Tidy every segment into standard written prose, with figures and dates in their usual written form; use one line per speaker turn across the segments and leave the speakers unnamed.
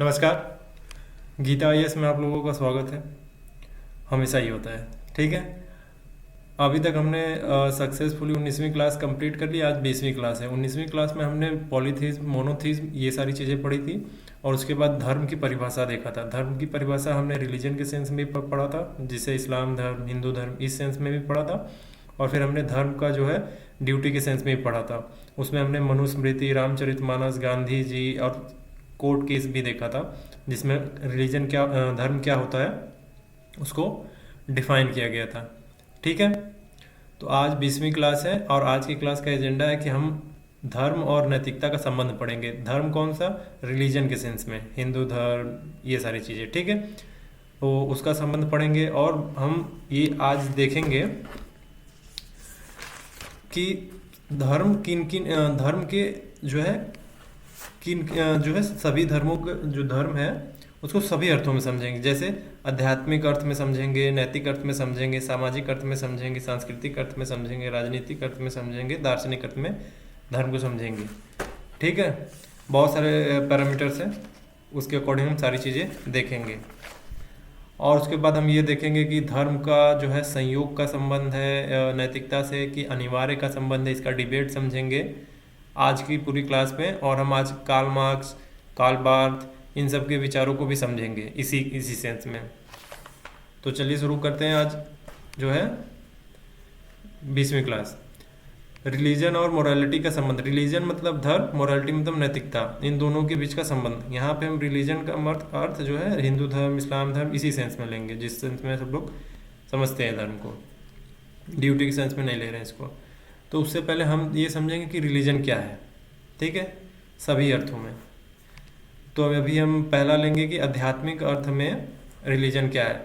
नमस्कार। गीता आईएएस में आप लोगों का स्वागत है। हमेशा ही होता है, ठीक है। अभी तक हमने सक्सेसफुली 19वीं क्लास कंप्लीट कर ली। आज 20वीं क्लास है। 19वीं क्लास में हमने पॉलीथीज्म, मोनोथीज्म, ये सारी चीज़ें पढ़ी थी। और उसके बाद धर्म की परिभाषा देखा था। धर्म की परिभाषा हमने रिलीजन के सेंस में भी पढ़ा था, जिसे इस्लाम धर्म, हिंदू धर्म, इस सेंस में भी पढ़ा था। और फिर हमने धर्म का जो है ड्यूटी के सेंस में भी पढ़ा था। उसमें हमने मनुस्मृति, रामचरितमानस, गांधी जी और कोर्ट केस भी देखा था, जिसमें रिलीजन क्या, धर्म क्या होता है, उसको डिफाइन किया गया था, ठीक है। तो आज 20वीं क्लास है और आज की क्लास का एजेंडा है कि हम धर्म और नैतिकता का संबंध पढ़ेंगे। धर्म कौन सा? रिलीजन के सेंस में, हिंदू धर्म, ये सारी चीज़ें, ठीक है। तो उसका संबंध पढ़ेंगे और हम ये आज देखेंगे कि धर्म किन किन धर्म के जो है किन जो है सभी धर्मों का जो धर्म है उसको सभी अर्थों में समझेंगे। जैसे आध्यात्मिक अर्थ में समझेंगे, नैतिक अर्थ में समझेंगे, सामाजिक अर्थ में समझेंगे, सांस्कृतिक अर्थ में समझेंगे, राजनीतिक अर्थ में समझेंगे, दार्शनिक अर्थ में धर्म को समझेंगे, ठीक है। बहुत सारे पैरामीटर्स हैं, उसके अकॉर्डिंग हम सारी चीज़ें देखेंगे। और उसके बाद हम ये देखेंगे कि धर्म का जो है संयोग का संबंध है नैतिकता से कि अनिवार्य का संबंध है। इसका डिबेट समझेंगे आज की पूरी क्लास में। और हम आज कार्ल मार्क्स, कार्ल बार्थ, इन सब के विचारों को भी समझेंगे इसी सेंस में। तो चलिए शुरू करते हैं आज जो है 20वीं क्लास। रिलीजन और मोरालिटी का संबंध। रिलीजन मतलब धर्म, मोरालिटी मतलब नैतिकता, इन दोनों के बीच का संबंध। यहाँ पे हम रिलीजन का अर्थ जो है हिंदू धर्म, इस्लाम धर्म, इसी सेंस में लेंगे जिस सेंस में सब लोग समझते हैं धर्म को। ड्यूटी के सेंस में नहीं ले रहे हैं इसको। तो उससे पहले हम ये समझेंगे कि रिलीजन क्या है, ठीक है, सभी अर्थों में। तो अभी हम पहला लेंगे कि आध्यात्मिक अर्थ में रिलीजन क्या है।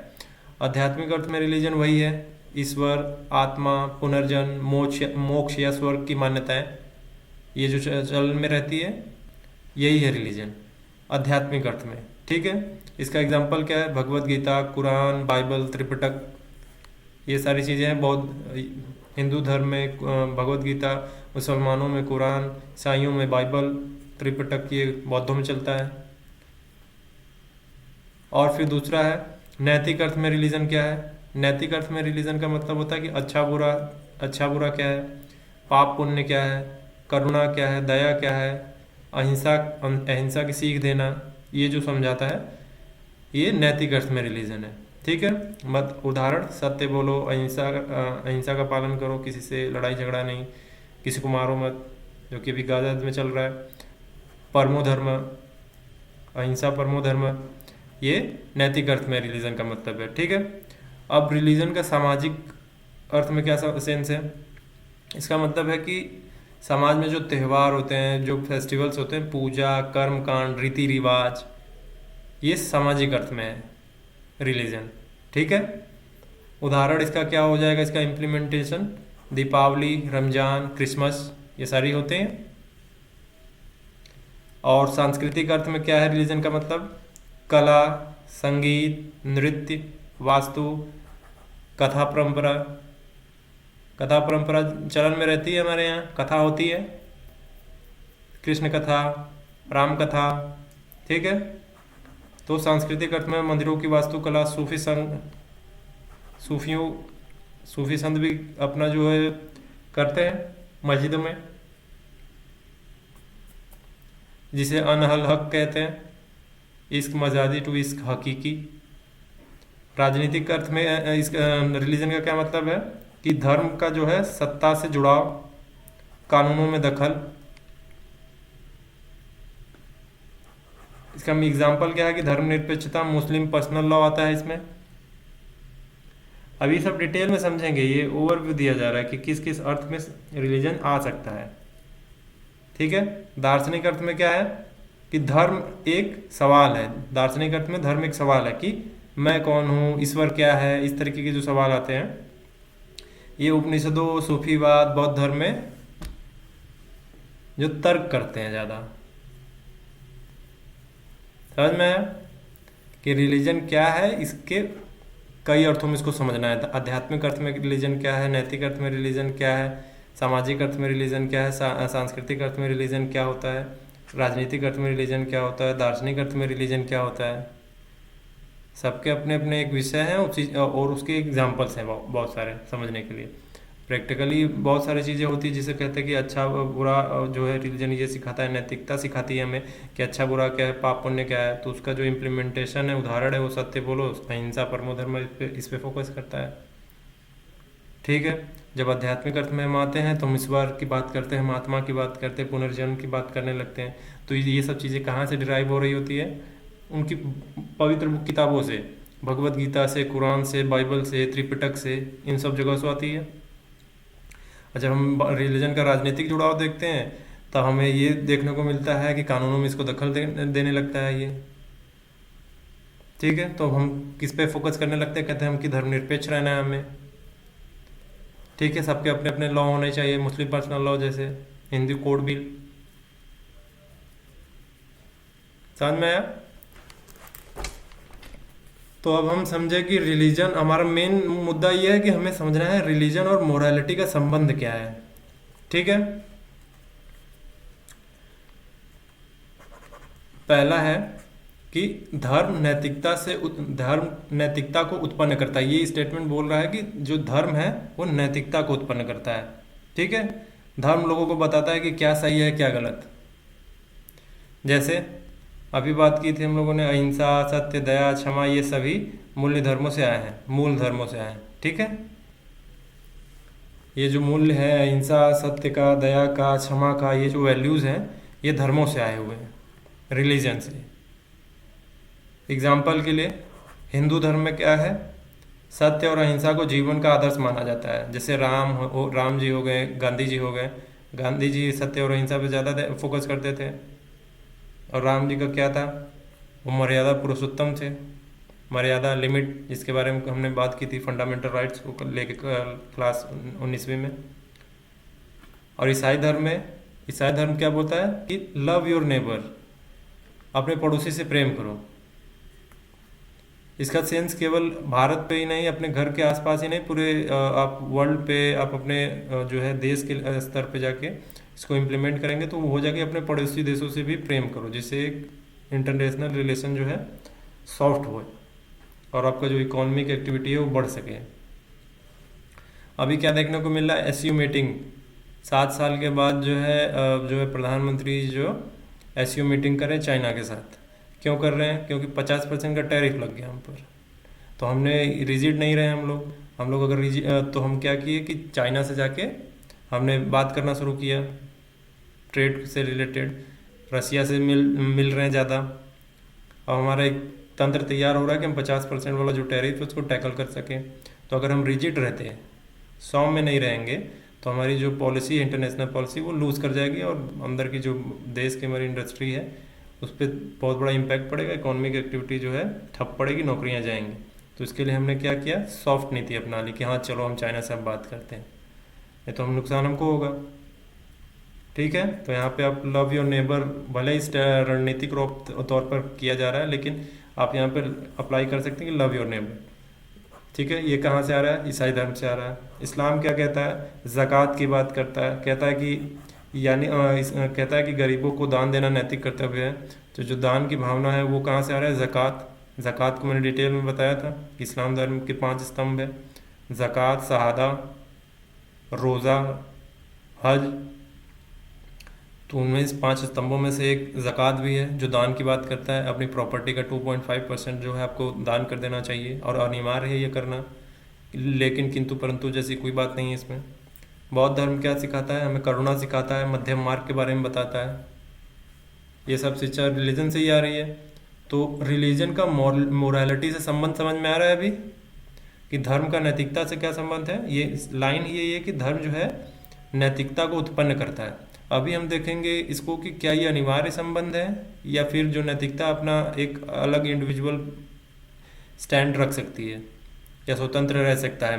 आध्यात्मिक अर्थ में रिलीजन वही है ईश्वर, आत्मा, पुनर्जन्म, मोक्ष या स्वर्ग की मान्यताएं, ये जो चलन में रहती है, यही है रिलीजन आध्यात्मिक अर्थ में, ठीक है। इसका एग्जाम्पल क्या है? भगवत गीता, कुरान, बाइबल, त्रिपिटक, ये सारी चीज़ें हैं। बौद्ध, हिंदू धर्म में भगवत गीता, मुसलमानों में कुरान, ईसाइयों में बाइबल, त्रिपिटक ये बौद्धों में चलता है। और फिर दूसरा है नैतिक अर्थ में रिलीजन क्या है। नैतिक अर्थ में रिलीजन का मतलब होता है कि अच्छा बुरा क्या है, पाप पुण्य क्या है, करुणा क्या है, दया क्या है, अहिंसा की सीख देना, ये जो समझाता है, ये नैतिक अर्थ में रिलीजन है, ठीक है। मत उदाहरण, सत्य बोलो, अहिंसा का पालन करो, किसी से लड़ाई झगड़ा नहीं, किसी को मारो मत, जो कि अभी गाजा में चल रहा है। परमो धर्म, अहिंसा परमो धर्म, ये नैतिक अर्थ में रिलीजन का मतलब है, ठीक है। अब रिलीजन का सामाजिक अर्थ में क्या सेंस है? इसका मतलब है कि समाज में जो त्यौहार होते हैं, जो फेस्टिवल्स होते हैं, पूजा, कर्म कांड, रीति रिवाज, ये सामाजिक अर्थ में है रिलीजन, ठीक है। उदाहरण इसका क्या हो जाएगा? इसका इम्प्लीमेंटेशन दीपावली, रमजान, क्रिसमस, ये सारी होते हैं। और सांस्कृतिक अर्थ में क्या है रिलीजन का मतलब? कला, संगीत, नृत्य, वास्तु, कथा परंपरा चलन में रहती है। हमारे यहाँ कथा होती है, कृष्ण कथा, राम कथा, ठीक है। तो सांस्कृतिक अर्थ में मंदिरों की वास्तुकला, सूफी संत भी अपना जो है करते हैं मस्जिदों में, जिसे अनहल हक कहते हैं, इश्क मजाजी टू इश्क हकीकी। राजनीतिक अर्थ में इस रिलीजन का क्या मतलब है कि धर्म का जो है सत्ता से जुड़ाव, कानूनों में दखल। इसका एग्जाम्पल क्या है कि धर्मनिरपेक्षता, मुस्लिम पर्सनल लॉ आता है इसमें। अभी सब डिटेल में समझेंगे, ये ओवरव्यू दिया जा रहा है कि किस किस अर्थ में रिलीजन आ सकता है, ठीक है। दार्शनिक अर्थ में क्या है कि धर्म एक सवाल है। दार्शनिक अर्थ में धर्म एक सवाल है कि मैं कौन हूँ, ईश्वर क्या है, इस तरीके के जो सवाल आते हैं, ये उपनिषदों, सूफीवाद, बौद्ध धर्म में जो तर्क करते हैं ज़्यादा। समझ में आया कि रिलीजन क्या है? इसके कई अर्थों में इसको समझना है। आध्यात्मिक अर्थ में रिलीजन क्या है, नैतिक अर्थ में रिलीजन क्या है, सामाजिक अर्थ में रिलीजन क्या है, सांस्कृतिक अर्थ में रिलीजन क्या होता है, राजनीतिक अर्थ में रिलीजन क्या होता है, दार्शनिक अर्थ में रिलीजन क्या होता है। सबके अपने अपने एक विषय हैं और उसके एग्जाम्पल्स हैं बहुत सारे समझने के लिए। प्रैक्टिकली बहुत सारी चीज़ें होती है जिसे कहते हैं कि अच्छा बुरा जो है रिलीजन ये सिखाता है, नैतिकता सिखाती है हमें कि अच्छा बुरा क्या है, पाप पुण्य क्या है। तो उसका जो इम्प्लीमेंटेशन है, उदाहरण है, वो सत्य बोलो, अहिंसा परमो धर्म, इस पे फोकस करता है। ठीक है। जब आध्यात्मिक अर्थ में हम आते हैं तो हम ईश्वर की बात करते हैं, हम आत्मा की बात करते हैं, पुनर्जन्म की बात करने लगते हैं। तो ये सब चीज़ें कहाँ से डिराइव हो रही होती है? उनकी पवित्र किताबों से, भगवत गीता से, कुरान से, बाइबल से, त्रिपिटक से, इन सब जगह से आती है। जब हम रिलीजन का राजनीतिक जुड़ाव देखते हैं तो हमें ये देखने को मिलता है कि कानूनों में इसको दखल देने लगता है ये। ठीक है। तो हम किस पे फोकस करने लगते हैं? कहते हैं हम कि धर्मनिरपेक्ष रहना है हमें। ठीक है। सबके अपने अपने लॉ होने चाहिए, मुस्लिम पर्सनल लॉ जैसे, हिंदू कोड बिल। समझ में आया? तो अब हम समझे कि रिलीजन, हमारा मेन मुद्दा यह है कि हमें समझना है रिलीजन और मोरालिटी का संबंध क्या है। ठीक है। पहला है कि धर्म नैतिकता को उत्पन्न करता है। ये स्टेटमेंट बोल रहा है कि जो धर्म है वो नैतिकता को उत्पन्न करता है। ठीक है। धर्म लोगों को बताता है कि क्या सही है क्या गलत। जैसे अभी बात की थी हम लोगों ने, अहिंसा, सत्य, दया, क्षमा, ये सभी मूल्य धर्मों से आए हैं, मूल धर्मों से आए हैं। ठीक है। ये जो मूल्य है अहिंसा, सत्य का, दया का, क्षमा का, ये जो वैल्यूज़ हैं ये धर्मों से आए हुए हैं, रिलीजन से। एग्जाम्पल के लिए हिंदू धर्म में क्या है? सत्य और अहिंसा को जीवन का आदर्श माना जाता है। जैसे राम जी हो गए, गांधी जी हो गए। गांधी जी सत्य और अहिंसा पे ज़्यादा फोकस करते थे, और राम जी का क्या था? वो मर्यादा पुरुषोत्तम थे। मर्यादा, लिमिट, जिसके बारे में हमने बात की थी फंडामेंटल राइट्स को लेके क्लास 19वीं में। और ईसाई धर्म क्या बोलता है कि लव योर नेबर, अपने पड़ोसी से प्रेम करो। इसका सेंस केवल भारत पे ही नहीं, अपने घर के आसपास ही नहीं, पूरे आप वर्ल्ड पे, आप अपने जो है देश के स्तर पे जाके इसको इम्प्लीमेंट करेंगे तो वो हो जाएगी अपने पड़ोसी देशों से भी प्रेम करो, जिससे एक इंटरनेशनल रिलेशन जो है सॉफ्ट हो और आपका जो इकोनॉमिक एक्टिविटी है वो बढ़ सके। अभी क्या देखने को मिल रहा है? एसयू मीटिंग 7 साल के बाद जो है प्रधानमंत्री जो एसयू मीटिंग करें चाइना के साथ। क्यों कर रहे हैं? क्योंकि 50% का टैरिफ लग गया हम पर। तो हमने रिजिड नहीं रहे हम लोग अगर तो हम क्या किए कि चाइना से जाके हमने बात करना शुरू किया ट्रेड से रिलेटेड। रसिया से मिल रहे हैं ज़्यादा। अब हमारा एक तंत्र तैयार हो रहा है कि हम 50% वाला जो टैरिफ है उसको टैकल कर सकें। तो अगर हम रिजिड रहते हैं, 100 में नहीं रहेंगे, तो हमारी जो पॉलिसी है, इंटरनेशनल पॉलिसी, वो लूज़ कर जाएगी और अंदर की जो देश की हमारी इंडस्ट्री है उस पर बहुत बड़ा इम्पैक्ट पड़ेगा। इकोनॉमिक एक्टिविटी जो है ठप पड़ेगी, नौकरियां जाएंगी। तो इसके लिए हमने क्या किया? सॉफ्ट नीति अपना ली कि हाँ चलो हम चाइना से अब बात करते हैं, नहीं तो हम नुकसान हमको होगा। ठीक है। तो यहाँ पे आप लव योर नेबर भले ही रणनीतिक तौर पर किया जा रहा है, लेकिन आप यहाँ पर अप्लाई कर सकते हैं कि लव योर नेबर। ठीक है। ये कहाँ से आ रहा है? ईसाई धर्म से आ रहा है। इस्लाम क्या कहता है? ज़कात की बात करता है। कहता है कि गरीबों को दान देना नैतिक कर्तव्य है। तो जो दान की भावना है वो कहाँ से आ रहा है? ज़कात को मैंने डिटेल में बताया था कि इस्लाम धर्म के 5 स्तंभ है: ज़कात, शहादा, रोज़ा, हज। तो उनमें इस 5 स्तंभों में से एक ज़कात भी है जो दान की बात करता है। अपनी प्रॉपर्टी का 2.5% जो है आपको दान कर देना चाहिए, और अनिवार्य है ये करना, लेकिन किंतु परंतु जैसी कोई बात नहीं है इसमें। बौद्ध धर्म क्या सिखाता है? हमें करुणा सिखाता है, मध्यम मार्ग के बारे में बताता है। ये सब शिक्षा रिलीजन से ही आ रही है। तो रिलीजन का मोरालिटी से संबंध समझ में आ रहा है अभी कि धर्म का नैतिकता से क्या संबंध है। ये लाइन ही है कि धर्म जो है नैतिकता को उत्पन्न करता है। अभी हम देखेंगे इसको कि क्या ये अनिवार्य संबंध है या फिर जो नैतिकता अपना एक अलग इंडिविजुअल स्टैंड रख सकती है या स्वतंत्र रह सकता है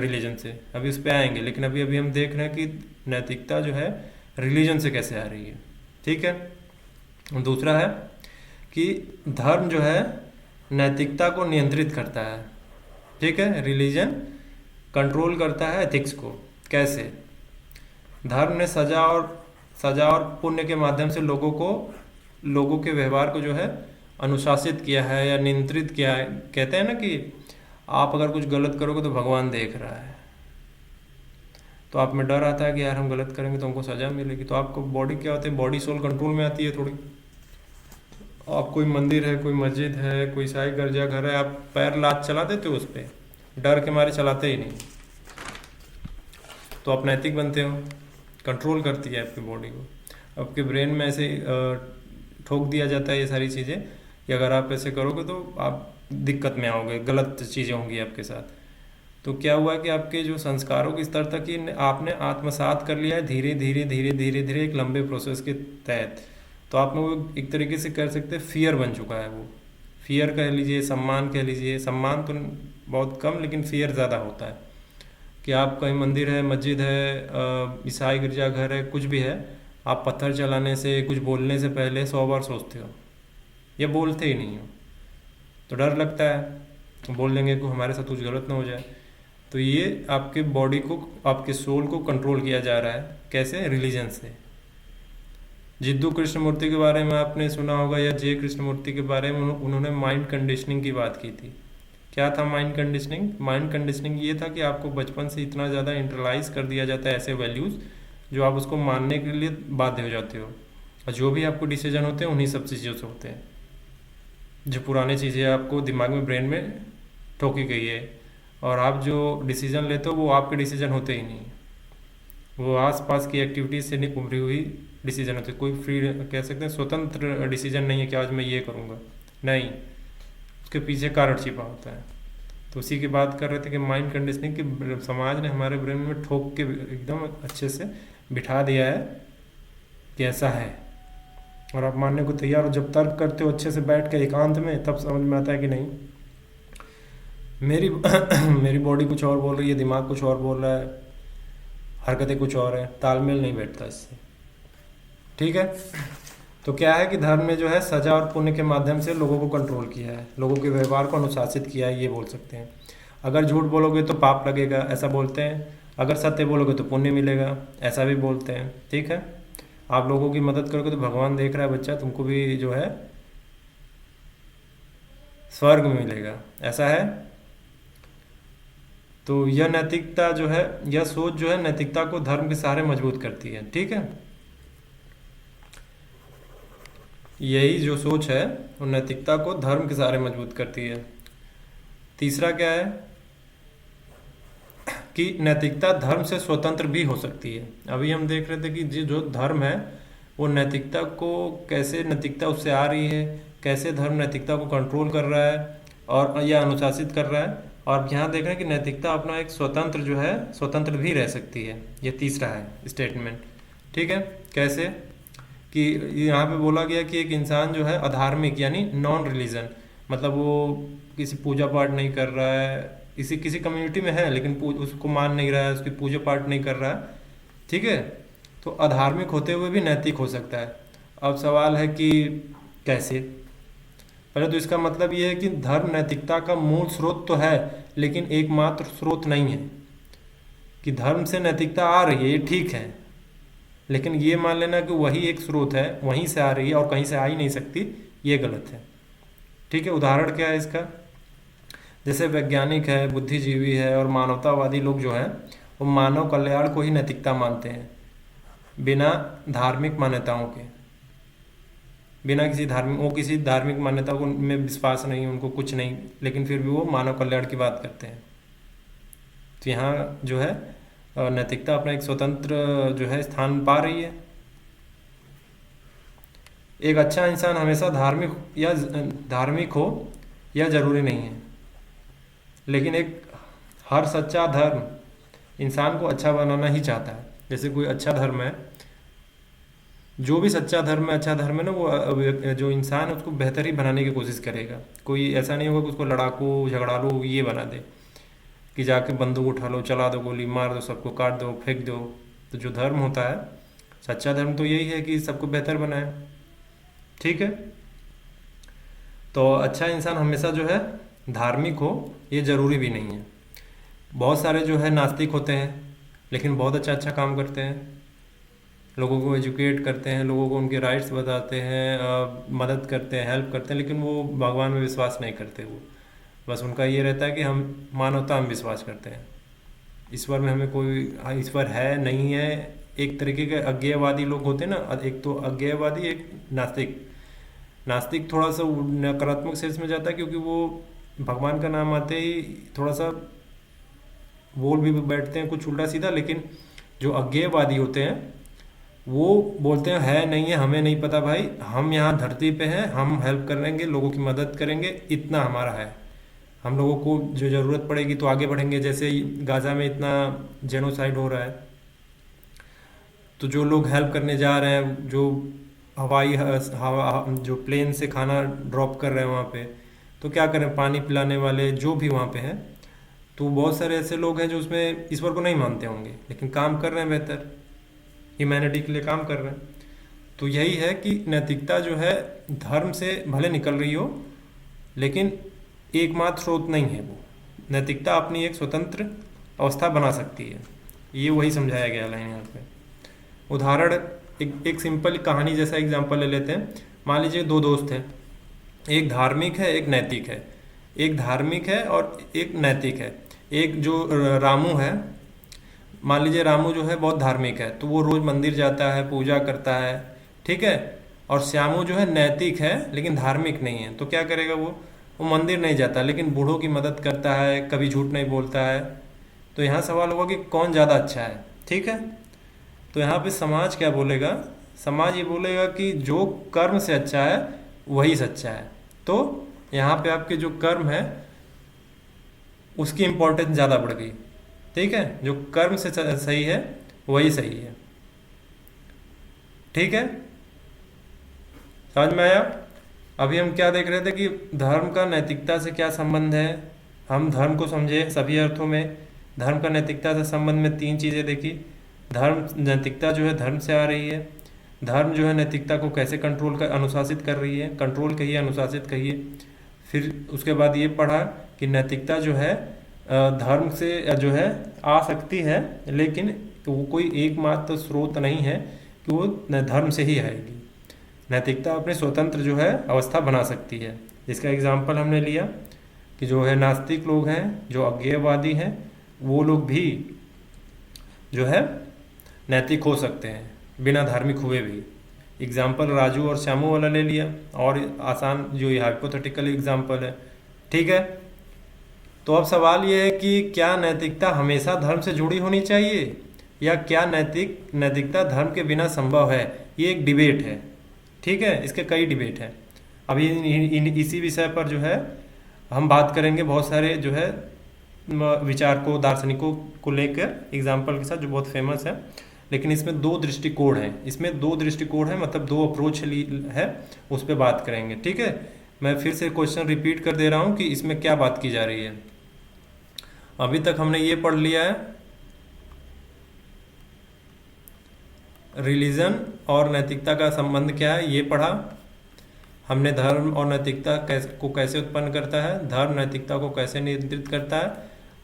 रिलीजन से। अभी उस पर आएंगे, लेकिन अभी हम देख रहे हैं कि नैतिकता जो है रिलीजन से कैसे आ रही है। ठीक है। दूसरा है कि धर्म जो है नैतिकता को नियंत्रित करता है। ठीक है। रिलीजन कंट्रोल करता है एथिक्स को। कैसे? धर्म ने सजा और सजा और पुण्य के माध्यम से लोगों के व्यवहार को जो है अनुशासित किया है या नियंत्रित किया है। कहते हैं ना कि आप अगर कुछ गलत करोगे तो भगवान देख रहा है, तो आप में डर आता है कि यार हम गलत करेंगे तो हमको सजा मिलेगी। तो आपको बॉडी क्या होती है, बॉडी सोल कंट्रोल में आती है थोड़ी। आप कोई मंदिर है, कोई मस्जिद है, कोई ईसाई गिरजाघर है, आप पैर लात चला देते हो उस पर, डर के मारे चलाते ही नहीं, तो आप नैतिक बनते हो। कंट्रोल करती है आपकी बॉडी को। आपके ब्रेन में ऐसे ठोक दिया जाता है ये सारी चीज़ें कि अगर आप ऐसे करोगे तो आप दिक्कत में आओगे, गलत चीज़ें होंगी आपके साथ। तो क्या हुआ कि आपके जो संस्कारों के स्तर तक ही आपने आत्मसात कर लिया है, धीरे धीरे धीरे धीरे धीरे एक लंबे प्रोसेस के तहत। तो आप में वो एक तरीके से कह सकते हैं फियर बन चुका है। वो फियर कह लीजिए, सम्मान कह लीजिए, सम्मान तो बहुत कम लेकिन फियर ज़्यादा होता है। कि आप कहीं मंदिर है, मस्जिद है, ईसाई गिरजाघर है, कुछ भी है, आप पत्थर चलाने से, कुछ बोलने से पहले 100 बार सोचते हो या बोलते ही नहीं हो। तो डर लगता है बोल देंगे कि हमारे साथ कुछ गलत ना हो जाए। तो ये आपके बॉडी को, आपके सोल को कंट्रोल किया जा रहा है। कैसे? रिलीजन से। जिद्दू कृष्णमूर्ति के बारे में आपने सुना होगा, या जे कृष्णमूर्ति के बारे में उन्होंने माइंड कंडीशनिंग की बात की थी। क्या था माइंड कंडीशनिंग? माइंड कंडीशनिंग ये था कि आपको बचपन से इतना ज़्यादा इंटरलाइज कर दिया जाता है ऐसे वैल्यूज़ जो आप उसको मानने के लिए बाध्य हो जाते हो, और जो भी आपको डिसीजन होते हैं उन्हीं सब चीज़ों से होते हैं। जो पुरानी चीज़ें आपको दिमाग में, ब्रेन में ठोकी गई है, और आप जो डिसीजन लेते हो वो आपके डिसीजन होते ही नहीं, वो आसपास की एक्टिविटीज से नहीं उभरी हुई डिसीजन होते। कोई फ्री, कह सकते हैं स्वतंत्र डिसीजन नहीं है कि आज मैं ये करूँगा, नहीं, उसके पीछे कारण छिपा होता है। तो उसी की बात कर रहे थे कि माइंड कंडीशनिंग की समाज ने हमारे ब्रेन में ठोक के एकदम अच्छे से बिठा दिया है कि ऐसा है, और आप मानने को तैयार हो। जब तर्क करते हो अच्छे से बैठ के एकांत में, तब समझ में आता है कि नहीं, मेरी मेरी बॉडी कुछ और बोल रही है, दिमाग कुछ और बोल रहा है, हरकतें कुछ और है, तालमेल नहीं बैठता इससे। ठीक है। तो क्या है कि धर्म ने जो है सजा और पुण्य के माध्यम से लोगों को कंट्रोल किया है, लोगों के व्यवहार को अनुशासित किया है, ये बोल सकते हैं। अगर झूठ बोलोगे तो पाप लगेगा, ऐसा बोलते हैं। अगर सत्य बोलोगे तो पुण्य मिलेगा, ऐसा भी बोलते हैं। ठीक है। आप लोगों की मदद करोगे तो भगवान देख रहा है बच्चा, तुमको भी जो है स्वर्ग में मिलेगा, ऐसा है। तो यह नैतिकता जो है, यह सोच जो है नैतिकता को धर्म के सहारे मजबूत करती है। ठीक है। यही जो सोच है वो नैतिकता को धर्म के सहारे मजबूत करती है। तीसरा क्या है कि नैतिकता धर्म से स्वतंत्र भी हो सकती है। अभी हम देख रहे थे कि जो धर्म है वो नैतिकता को कैसे, नैतिकता उससे आ रही है, कैसे धर्म नैतिकता को कंट्रोल कर रहा है और या अनुशासित कर रहा है। और यहाँ देख रहे हैं कि नैतिकता अपना एक स्वतंत्र जो है, स्वतंत्र भी रह सकती है। ये तीसरा है स्टेटमेंट। ठीक है। कैसे? कि यहाँ पे बोला गया कि एक इंसान जो है अधार्मिक, यानी नॉन रिलीजन, मतलब वो किसी पूजा पाठ नहीं कर रहा है, किसी किसी कम्युनिटी में है लेकिन उसको मान नहीं रहा है, उसकी पूजा पाठ नहीं कर रहा है। ठीक है। तो अधार्मिक होते हुए भी नैतिक हो सकता है। अब सवाल है कि कैसे? पहले तो इसका मतलब ये है कि धर्म नैतिकता का मूल स्रोत तो है, लेकिन एकमात्र स्रोत नहीं है। कि धर्म से नैतिकता आ रही है, ये ठीक है, लेकिन ये मान लेना कि वही एक स्रोत है, वहीं से आ रही है और कहीं से आ ही नहीं सकती, ये गलत है। ठीक है। उदाहरण क्या है इसका? जैसे वैज्ञानिक है, बुद्धिजीवी है और मानवतावादी लोग जो हैं वो मानव कल्याण को ही नैतिकता मानते हैं, बिना धार्मिक मान्यताओं के, बिना किसी धार्मिक मान्यताओं को में विश्वास नहीं, उनको कुछ नहीं, लेकिन फिर भी वो मानव कल्याण की बात करते हैं। तो यहाँ जो है नैतिकता अपना एक स्वतंत्र जो है स्थान पा रही है। एक अच्छा इंसान हमेशा धार्मिक हो यह जरूरी नहीं है, लेकिन हर सच्चा धर्म इंसान को अच्छा बनाना ही चाहता है। जैसे कोई अच्छा धर्म है, जो भी सच्चा धर्म है, अच्छा धर्म है ना, वो जो इंसान है उसको बेहतर ही बनाने की कोशिश करेगा। कोई ऐसा नहीं होगा कि उसको लड़ाकू झगड़ालू ये बना दे कि जाके बंदूक उठा लो, चला दो, गोली मार दो, सबको काट दो, फेंक दो। तो जो धर्म होता है, सच्चा धर्म तो यही है कि सबको बेहतर बनाए। ठीक है। तो अच्छा इंसान हमेशा जो है धार्मिक हो ये ज़रूरी भी नहीं है। बहुत सारे जो है नास्तिक होते हैं लेकिन बहुत अच्छा अच्छा काम करते हैं। लोगों को एजुकेट करते हैं, लोगों को उनके राइट्स बताते हैं, मदद करते हैं, हेल्प करते हैं, लेकिन वो भगवान में विश्वास नहीं करते। वो बस उनका ये रहता है कि हम मानवता में विश्वास करते हैं, ईश्वर में हमें कोई, हाँ, ईश्वर है नहीं है। एक तरीके के अज्ञेयवादी लोग होते हैं ना, एक तो अज्ञेयवादी, एक नास्तिक। नास्तिक थोड़ा सा नकारात्मक सेंस में जाता है, क्योंकि वो भगवान का नाम आते ही थोड़ा सा बोल भी बैठते हैं कुछ उल्टा सीधा। लेकिन जो अज्ञेयवादी होते हैं वो बोलते हैं है नहीं है, हमें नहीं पता भाई, हम यहाँ धरती पे हैं, हम हेल्प करेंगे, लोगों की मदद करेंगे, इतना हमारा है। हम लोगों को जो ज़रूरत पड़ेगी तो आगे बढ़ेंगे। जैसे गाज़ा में इतना जेनोसाइड हो रहा है, तो जो लोग हेल्प करने जा रहे हैं, जो हवाई हवा जो प्लेन से खाना ड्रॉप कर रहे हैं वहाँ पे, तो क्या करें, पानी पिलाने वाले जो भी वहाँ पे हैं, तो बहुत सारे ऐसे लोग हैं जो उसमें ईश्वर को नहीं मानते होंगे, लेकिन काम कर रहे हैं बेहतर, ह्यूमैनिटी के लिए काम कर रहे हैं। तो यही है कि नैतिकता जो है धर्म से भले निकल रही हो, लेकिन एकमात्र स्रोत नहीं है वो। नैतिकता अपनी एक स्वतंत्र अवस्था बना सकती है, ये वही समझाया गया है यहाँ पे। उदाहरण, एक सिंपल कहानी जैसा एग्जांपल ले लेते हैं। मान लीजिए दो दोस्त हैं, एक धार्मिक है, एक नैतिक है। एक धार्मिक है और एक नैतिक है। एक जो रामू है, मान लीजिए रामू जो है बहुत धार्मिक है, तो वो रोज मंदिर जाता है, पूजा करता है, ठीक है। और श्यामू जो है नैतिक है लेकिन धार्मिक नहीं है, तो क्या करेगा वो मंदिर नहीं जाता लेकिन बूढ़ों की मदद करता है, कभी झूठ नहीं बोलता है। तो यहाँ सवाल होगा कि कौन ज़्यादा अच्छा है, ठीक है। तो यहाँ पे समाज क्या बोलेगा, समाज ये बोलेगा कि जो कर्म से अच्छा है वही सच्चा है। तो यहाँ पे आपके जो कर्म है उसकी इम्पोर्टेंस ज़्यादा बढ़ गई, ठीक है। जो कर्म से सही है वही सही है, ठीक है। समझ में आया। अभी हम क्या देख रहे थे कि धर्म का नैतिकता से क्या संबंध है। हम धर्म को समझे सभी अर्थों में। धर्म का नैतिकता से संबंध में तीन चीज़ें देखी। धर्म, नैतिकता जो है धर्म से आ रही है। धर्म जो है नैतिकता को कैसे कंट्रोल कर, अनुशासित कर रही है, कंट्रोल कहिए, अनुशासित कहिए। फिर उसके बाद ये पढ़ा कि नैतिकता जो है धर्म से जो है आ सकती है, लेकिन वो कोई एकमात्र स्रोत नहीं है कि वो धर्म से ही आएगी। नैतिकता अपने स्वतंत्र जो है अवस्था बना सकती है। जिसका एग्जाम्पल हमने लिया कि जो है नास्तिक लोग हैं, जो अज्ञेयवादी हैं, वो लोग भी जो है नैतिक हो सकते हैं बिना धार्मिक हुए भी। एग्जाम्पल राजू और श्यामू वाला ले लिया, और आसान जो ये हाइपोथेटिकल एग्जाम्पल है, ठीक है। तो अब सवाल ये है कि क्या नैतिकता हमेशा धर्म से जुड़ी होनी चाहिए, या क्या नैतिकता धर्म के बिना संभव है। ये एक डिबेट है, ठीक है। इसके कई डिबेट हैं। अभी इसी विषय पर जो है हम बात करेंगे बहुत सारे जो है विचारकों, दार्शनिकों को लेकर एग्जाम्पल के साथ, जो बहुत फेमस है। लेकिन इसमें दो दृष्टिकोण हैं, इसमें दो दृष्टिकोण है, मतलब दो अप्रोच है, उस पर बात करेंगे, ठीक है। मैं फिर से क्वेश्चन रिपीट कर दे रहा हूँ कि इसमें क्या बात की जा रही है। अभी तक हमने ये पढ़ लिया है रिलीजन और नैतिकता का संबंध क्या है, ये पढ़ा हमने। धर्म और नैतिकता को कैसे उत्पन्न करता है, धर्म नैतिकता को कैसे नियंत्रित करता है,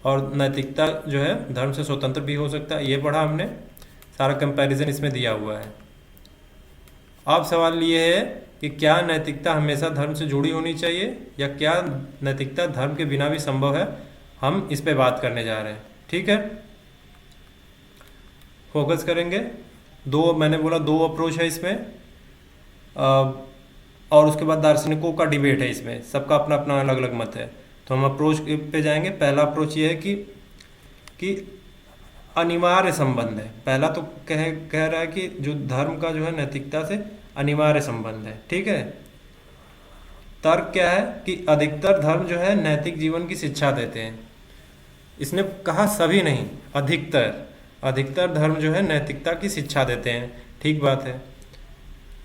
और नैतिकता जो है धर्म से स्वतंत्र भी हो सकता है, ये पढ़ा हमने। सारा कंपैरिजन इसमें दिया हुआ है। अब सवाल ये है कि क्या नैतिकता हमेशा धर्म से जुड़ी होनी चाहिए, या क्या नैतिकता धर्म के बिना भी संभव है। हम इस पे बात करने जा रहे हैं, ठीक है। फोकस करेंगे। दो, मैंने बोला दो अप्रोच है इसमें, और उसके बाद दार्शनिकों का डिबेट है इसमें, सबका अपना अपना अलग अलग मत है। तो हम अप्रोच पे जाएंगे। पहला अप्रोच ये है कि अनिवार्य संबंध है। पहला तो कह रहा है कि जो धर्म का जो है नैतिकता से अनिवार्य संबंध है, ठीक है। तर्क क्या है कि अधिकतर धर्म जो है नैतिक जीवन की शिक्षा देते हैं। इसने कहा सभी नहीं, अधिकतर धर्म जो है नैतिकता की शिक्षा देते हैं, ठीक बात है।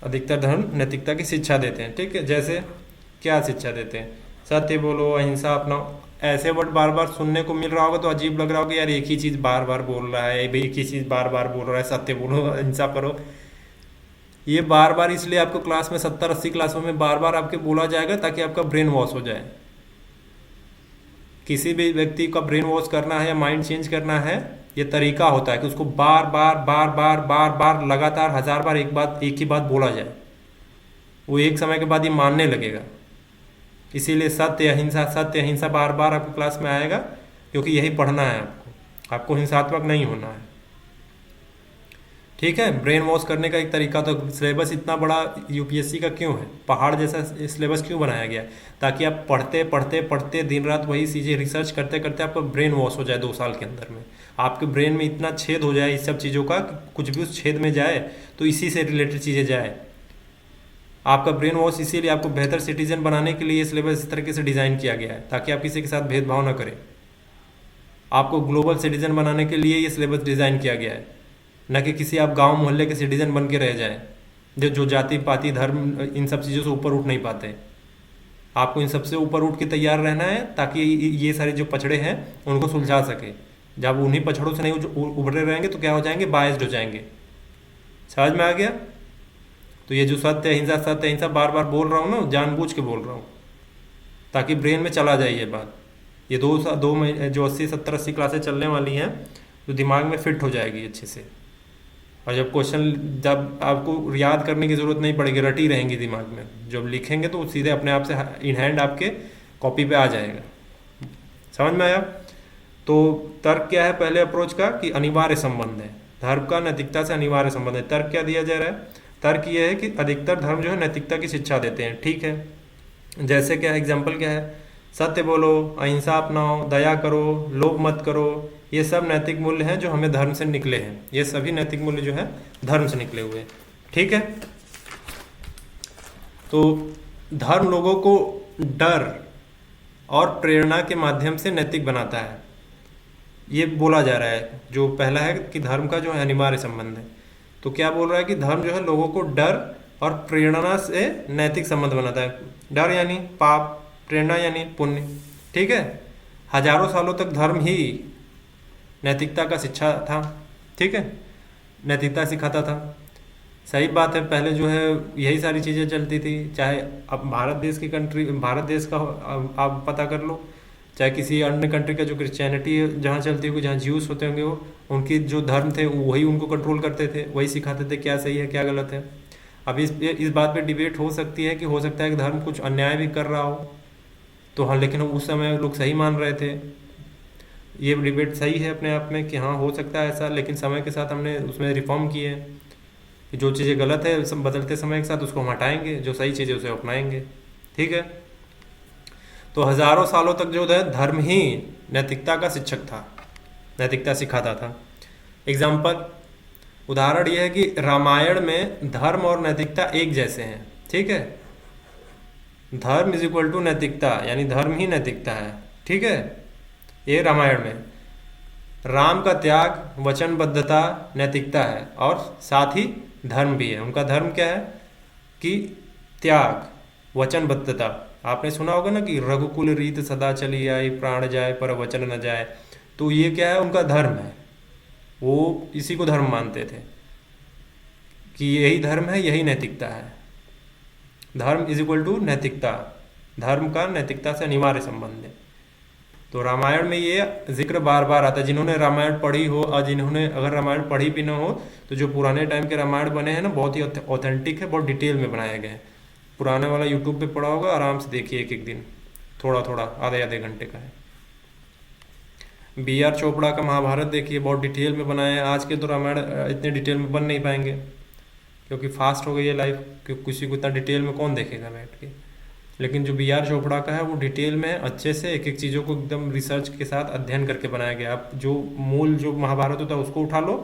अधिकतर धर्म नैतिकता की शिक्षा देते हैं, ठीक है। जैसे क्या शिक्षा देते हैं, सत्य बोलो, अहिंसा अपनाओ। ऐसे वर्ड बार बार सुनने को मिल रहा होगा तो अजीब लग रहा होगा, यार एक ही चीज़ बार बार बोल रहा है, एक ही चीज़ बार बार बोल रहा है, सत्य बोलो, अहिंसा करो। ये बार बार इसलिए आपको क्लास में 70-80 क्लासों में बार बार आपके बोला जाएगा ताकि आपका ब्रेन वॉश हो जाए। किसी भी व्यक्ति का ब्रेन वॉश करना है या माइंड चेंज करना है, ये तरीका होता है कि उसको बार बार बार बार बार बार लगातार 1000 बार एक ही बात बोला जाए, वो एक समय के बाद ये मानने लगेगा। इसीलिए सत्य अहिंसा बार बार आपको क्लास में आएगा, क्योंकि यही पढ़ना है आपको हिंसात्मक नहीं होना है। ठीक है, ब्रेन वॉश करने का एक तरीका। तो सिलेबस इतना बड़ा यूपीएससी का क्यों है, पहाड़ जैसा सिलेबस क्यों बनाया गया है? ताकि आप पढ़ते पढ़ते पढ़ते दिन रात वही चीज़ें रिसर्च करते करते आपका ब्रेन वॉश हो जाए 2 साल के अंदर में, आपके ब्रेन में इतना छेद हो जाए इस सब चीज़ों का, कुछ भी उस छेद में जाए तो इसी से रिलेटेड चीज़ें जाए। आपका ब्रेन वॉश, इसीलिए आपको बेहतर सिटीजन बनाने के लिए सिलेबस इस तरीके से डिज़ाइन किया गया है, ताकि आप किसी के साथ भेदभाव ना करें। आपको ग्लोबल सिटीजन बनाने के लिए ये सिलेबस डिज़ाइन किया गया है, न कि किसी आप गांव मोहल्ले के सिटीजन बन के रह जाएं, जो जाति पाति धर्म इन सब चीज़ों से ऊपर उठ नहीं पाते। आपको इन सबसे ऊपर उठ के तैयार रहना है, ताकि ये सारे जो पछड़े हैं उनको सुलझा सके। जब उन्हीं पछड़ों से नहीं उभरे रहेंगे तो क्या हो जाएंगे, बायस्ड हो जाएंगे। समझ में आ गया? तो ये जो सत्य अहिंसा बार बार बोल रहा हूँ ना, जानबूझ के बोल रहा हूँ, ताकि ब्रेन में चला जाए ये बात। ये दो महीने जो 80 क्लासेस चलने वाली हैं, तो दिमाग में फिट हो जाएगी अच्छे से। और जब आपको याद करने की ज़रूरत नहीं पड़ेगी, रटी रहेंगी दिमाग में। जब लिखेंगे तो सीधे अपने आप से इन हैंड आपके कॉपी पे आ जाएगा। समझ में आया? तो तर्क क्या है पहले अप्रोच का, कि अनिवार्य संबंध है, धर्म का नैतिकता से अनिवार्य संबंध है। तर्क क्या दिया जा रहा है? तर्क ये है कि अधिकतर धर्म जो है नैतिकता की शिक्षा देते हैं। ठीक है, जैसे क्या है, एग्जाम्पल क्या है, सत्य बोलो, अहिंसा अपनाओ, दया करो, लोभ मत करो, ये सब नैतिक मूल्य हैं जो हमें धर्म से निकले हैं। ये सभी नैतिक मूल्य जो है धर्म से निकले हुए हैं। ठीक है, तो धर्म लोगों को डर और प्रेरणा के माध्यम से नैतिक बनाता है, ये बोला जा रहा है। जो पहला है कि धर्म का जो है अनिवार्य संबंध है, तो क्या बोल रहा है कि धर्म जो है लोगों को डर और प्रेरणा से नैतिक संबंध बनाता है। डर यानी पाप, प्रेरणा यानी पुण्य। ठीक है, हजारों सालों तक धर्म ही नैतिकता का शिक्षा था। ठीक है, नैतिकता सिखाता था। सही बात है, पहले जो है यही सारी चीज़ें चलती थी। चाहे अब भारत देश का आप पता कर लो, चाहे किसी अन्य कंट्री का जो क्रिश्चियनिटी जहाँ चलती होगी, जहाँ ज्यूस होते होंगे, वो उनकी जो धर्म थे वही उनको कंट्रोल करते थे, वही सिखाते थे क्या सही है क्या गलत है। अब इस बात पे डिबेट हो सकती है कि हो सकता है कि धर्म कुछ अन्याय भी कर रहा हो, तो हाँ, लेकिन उस समय लोग सही मान रहे थे। ये डिबेट सही है अपने आप में कि हाँ हो सकता है ऐसा, लेकिन समय के साथ हमने उसमें रिफॉर्म किए कि जो चीज़ें गलत है बदलते समय के साथ उसको हम हटाएंगे, जो सही चीज़ है उसे अपनाएंगे। ठीक है, तो हजारों सालों तक जो है धर्म ही नैतिकता का शिक्षक था, नैतिकता सिखाता था। एग्जाम्पल, उदाहरण यह है कि रामायण में धर्म और नैतिकता एक जैसे हैं। ठीक है, धर्म इज इक्वल टू नैतिकता, यानी धर्म ही नैतिकता है। ठीक है, ये रामायण में राम का त्याग, वचनबद्धता नैतिकता है, और साथ ही धर्म भी है। उनका धर्म क्या है कि त्याग, वचनबद्धता। आपने सुना होगा ना कि रघुकुल रीत सदा चली आई, प्राण जाए पर वचन न जाए। तो ये क्या है, उनका धर्म है। वो इसी को धर्म मानते थे कि यही धर्म है, यही नैतिकता है। धर्म इज इक्वल टू नैतिकता, धर्म का नैतिकता से अनिवार्य संबंध है। तो रामायण में ये जिक्र बार बार आता है। जिन्होंने रामायण पढ़ी हो और जिन्होंने अगर रामायण पढ़ी भी ना हो, तो जो पुराने टाइम के रामायण बने हैं ना, बहुत ही ऑथेंटिक है, बहुत डिटेल में बनाया गया है। पुराने वाला यूट्यूब पे पड़ा होगा, आराम से देखिए, एक दिन थोड़ा थोड़ा आधे घंटे का है। B.R. चोपड़ा का महाभारत देखिए, बहुत डिटेल में बनाया है। आज के तो रामायण इतने डिटेल में बन नहीं पाएंगे, क्योंकि फास्ट हो गई है लाइफ, क्योंकि किसी को इतना डिटेल में कौन देखेगा बैठ के। लेकिन जो B.R. चोपड़ा का है वो डिटेल में अच्छे से एक एक चीज़ों को एकदम रिसर्च के साथ अध्ययन करके बनाया गया। आप जो मूल जो महाभारत होता है उसको उठा लो,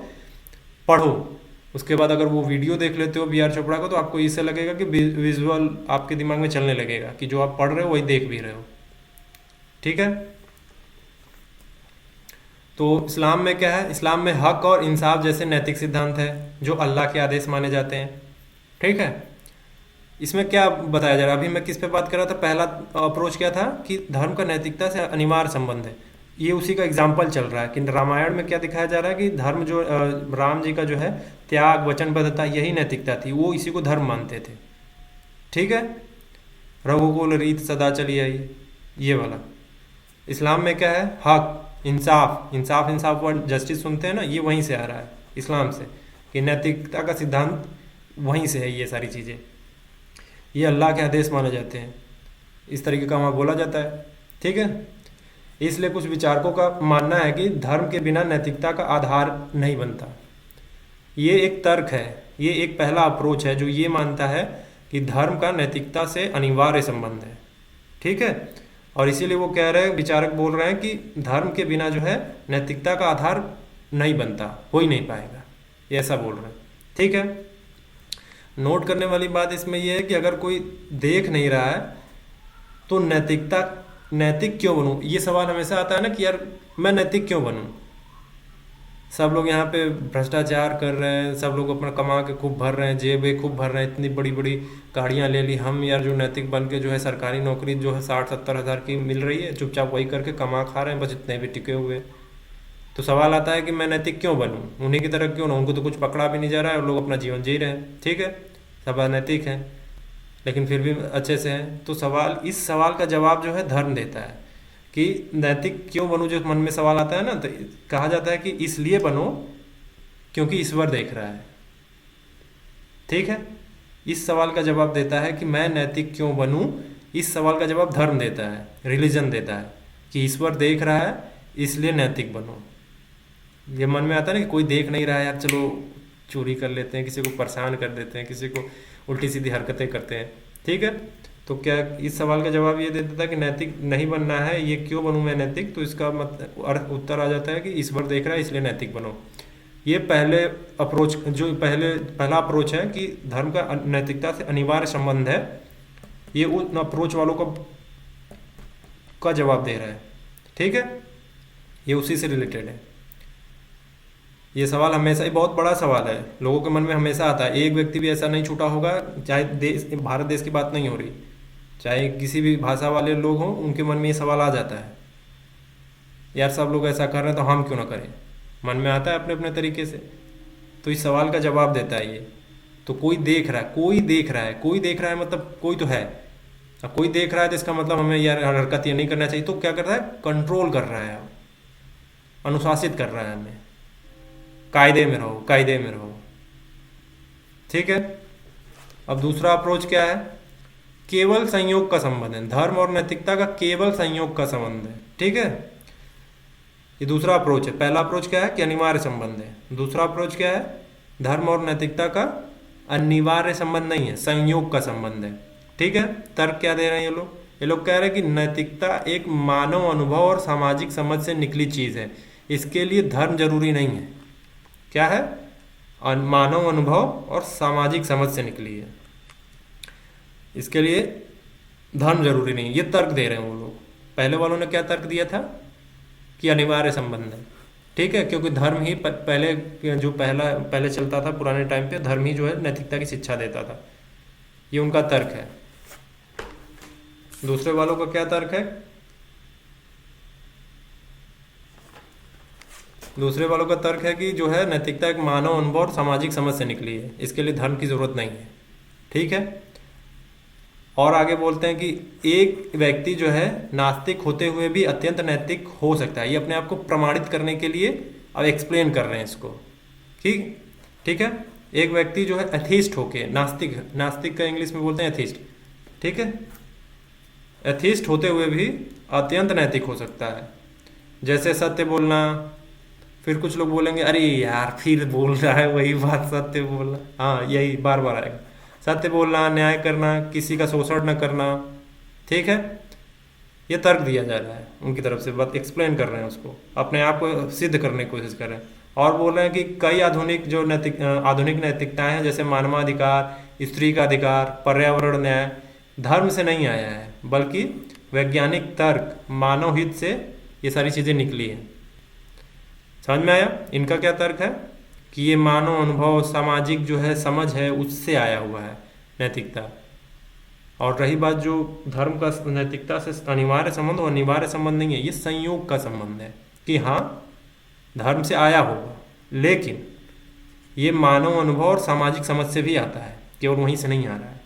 पढ़ो, उसके बाद अगर वो वीडियो देख लेते हो B.R. चोपड़ा का, तो आपको इससे लगेगा कि विजुअल आपके दिमाग में चलने लगेगा कि जो आप पढ़ रहे हो वही देख भी रहे हो। ठीक है, तो इस्लाम में क्या है, इस्लाम में हक और इंसाफ जैसे नैतिक सिद्धांत है जो अल्लाह के आदेश माने जाते हैं। ठीक है, इसमें क्या बताया जा रहा है, अभी मैं किस पे बात कर रहा था, पहला अप्रोच क्या था कि धर्म का नैतिकता से अनिवार्य संबंध है। ये उसी का एग्जाम्पल चल रहा है कि रामायण में क्या दिखाया जा रहा है कि धर्म जो राम जी का जो है त्याग, वचनबद्धता, यही नैतिकता थी। वो इसी को धर्म मानते थे। ठीक है, रघुकुल रीत सदा चली आई, ये वाला। इस्लाम में क्या है, हक, इंसाफ इंसाफ इंसाफ वर्ड जस्टिस सुनते हैं ना, ये वहीं से आ रहा है, इस्लाम से, कि नैतिकता का सिद्धांत वहीं से है। ये सारी चीज़ें ये अल्लाह के आदेश माने जाते हैं, इस तरीके का वहाँ बोला जाता है। ठीक है, इसलिए कुछ विचारकों का मानना है कि धर्म के बिना नैतिकता का आधार नहीं बनता। ये एक तर्क है, ये एक पहला अप्रोच है जो ये मानता है कि धर्म का नैतिकता से अनिवार्य संबंध है। ठीक है, और इसीलिए वो कह रहे हैं, विचारक बोल रहे हैं कि धर्म के बिना जो है नैतिकता का आधार नहीं बनता, हो ही नहीं पाएगा, ये ऐसा बोल रहे हैं। ठीक है, नोट करने वाली बात इसमें यह है कि अगर कोई देख नहीं रहा है तो नैतिक क्यों बनूं? ये सवाल हमेशा आता है ना कि यार मैं नैतिक क्यों बनूं? सब लोग यहाँ पे भ्रष्टाचार कर रहे हैं, सब लोग अपना कमा के खूब भर रहे हैं, जेबें खूब भर रहे हैं, इतनी बड़ी बड़ी गाड़ियाँ ले ली। हम यार जो नैतिक बन के जो है सरकारी नौकरी जो है 60-70 हज़ार की मिल रही है, चुपचाप वही करके कमा खा रहे हैं, बस इतने भी टिके हुए। तो सवाल आता है कि मैं नैतिक क्यों बनूं? उन्हीं की तरह क्यों ना? उनको तो कुछ पकड़ा भी नहीं जा रहा है और लोग अपना जीवन जी रहे हैं। ठीक है, सब अनैतिक हैं लेकिन फिर भी अच्छे से हैं। तो इस सवाल का जवाब जो है धर्म देता है कि नैतिक क्यों बनूं। जो मन में सवाल आता है ना, तो कहा जाता है कि इसलिए बनो क्योंकि ईश्वर देख रहा है। ठीक है, इस सवाल का जवाब देता है कि मैं नैतिक क्यों बनूं, इस सवाल का जवाब धर्म देता है, रिलीजन देता है कि ईश्वर देख रहा है इसलिए नैतिक बनो। ये मन में आता है ना कि कोई देख नहीं रहा है, यार चलो चोरी कर लेते हैं, किसी को परेशान कर देते हैं, किसी को उल्टी सीधी हरकतें करते हैं। ठीक है, तो क्या इस सवाल का जवाब ये दे देता है कि नैतिक नहीं बनना है, ये क्यों बनूं मैं नैतिक? तो इसका उत्तर आ जाता है कि ईश्वर देख रहा है इसलिए नैतिक बनो। ये पहला अप्रोच है कि धर्म का नैतिकता से अनिवार्य संबंध है, ये उन अप्रोच वालों का जवाब दे रहा है। ठीक है, ये उसी से रिलेटेड है। ये सवाल हमेशा, ये बहुत बड़ा सवाल है, लोगों के मन में हमेशा आता है। एक व्यक्ति भी ऐसा नहीं छूटा होगा, चाहे भारत देश की बात नहीं हो रही, चाहे किसी भी भाषा वाले लोग हों, उनके मन में ये सवाल आ जाता है, यार सब लोग ऐसा कर रहे हैं तो हम क्यों ना करें। मन में आता है अपने अपने तरीके से। तो इस सवाल का जवाब देता है ये। तो कोई देख रहा है मतलब कोई तो है। अब कोई देख रहा है तो इसका मतलब हमें यार हरकत ये नहीं करना चाहिए। तो क्या कर रहा है? कंट्रोल कर रहा है, अनुशासित कर रहा है हमें, कायदे में रहो। ठीक है, अब दूसरा अप्रोच क्या है? केवल संयोग का संबंध है, धर्म और नैतिकता का केवल संयोग का संबंध है। ठीक है, ये दूसरा अप्रोच है। पहला अप्रोच क्या है कि अनिवार्य संबंध है। दूसरा अप्रोच क्या है? धर्म और नैतिकता का अनिवार्य संबंध नहीं है, संयोग का संबंध है। ठीक है, तर्क क्या दे रहे हैं ये लोग कह रहे हैं कि नैतिकता एक मानव अनुभव और सामाजिक समझ से निकली चीज है, इसके लिए धर्म जरूरी नहीं है। क्या है? मानव अनुभव और सामाजिक समझ से निकली है, इसके लिए धर्म जरूरी नहीं है। ये तर्क दे रहे हैं वो लोग। पहले वालों ने क्या तर्क दिया था कि अनिवार्य संबंध है। ठीक है, क्योंकि धर्म ही पहले चलता था पुराने टाइम पे, धर्म ही जो है नैतिकता की शिक्षा देता था। ये उनका तर्क है। दूसरे वालों का क्या तर्क है? दूसरे वालों का तर्क है कि जो है नैतिकता एक मानव अनुभव और सामाजिक समझ से निकली है, इसके लिए धर्म की जरूरत नहीं है। ठीक है, और आगे बोलते हैं कि एक व्यक्ति जो है नास्तिक होते हुए भी अत्यंत नैतिक हो सकता है। ये अपने आप को प्रमाणित करने के लिए अब एक्सप्लेन कर रहे हैं इसको। ठीक है, एक व्यक्ति जो है एथीस्ट होके, नास्तिक का इंग्लिश में बोलते हैं एथीस्ट। ठीक है, एथीस्ट होते हुए भी अत्यंत नैतिक हो सकता है, जैसे सत्य बोलना। फिर कुछ लोग बोलेंगे अरे यार फिर बोल रहा है वही बात, सत्य बोलना, हाँ यही बार बार आएगा। सत्य बोलना, न्याय करना, किसी का शोषण न करना। ठीक है, ये तर्क दिया जा रहा है उनकी तरफ से, बात एक्सप्लेन कर रहे हैं उसको, अपने आप को सिद्ध करने की कोशिश कर रहे हैं। और बोल रहे हैं कि कई आधुनिक नैतिकताएं हैं, जैसे मानवाधिकार, स्त्री का अधिकार, पर्यावरण न्याय, धर्म से नहीं आया है, बल्कि वैज्ञानिक तर्क, मानव हित से ये सारी चीज़ें निकली हैं। समझ में आया? इनका क्या तर्क है कि ये मानव अनुभव, सामाजिक जो है समझ है, उससे आया हुआ है नैतिकता। और रही बात जो धर्म का नैतिकता से अनिवार्य संबंध, वो अनिवार्य संबंध नहीं है, ये संयोग का संबंध है कि हाँ धर्म से आया होगा, लेकिन ये मानव अनुभव और सामाजिक समझ से भी आता है, केवल वहीं से नहीं आ रहा है।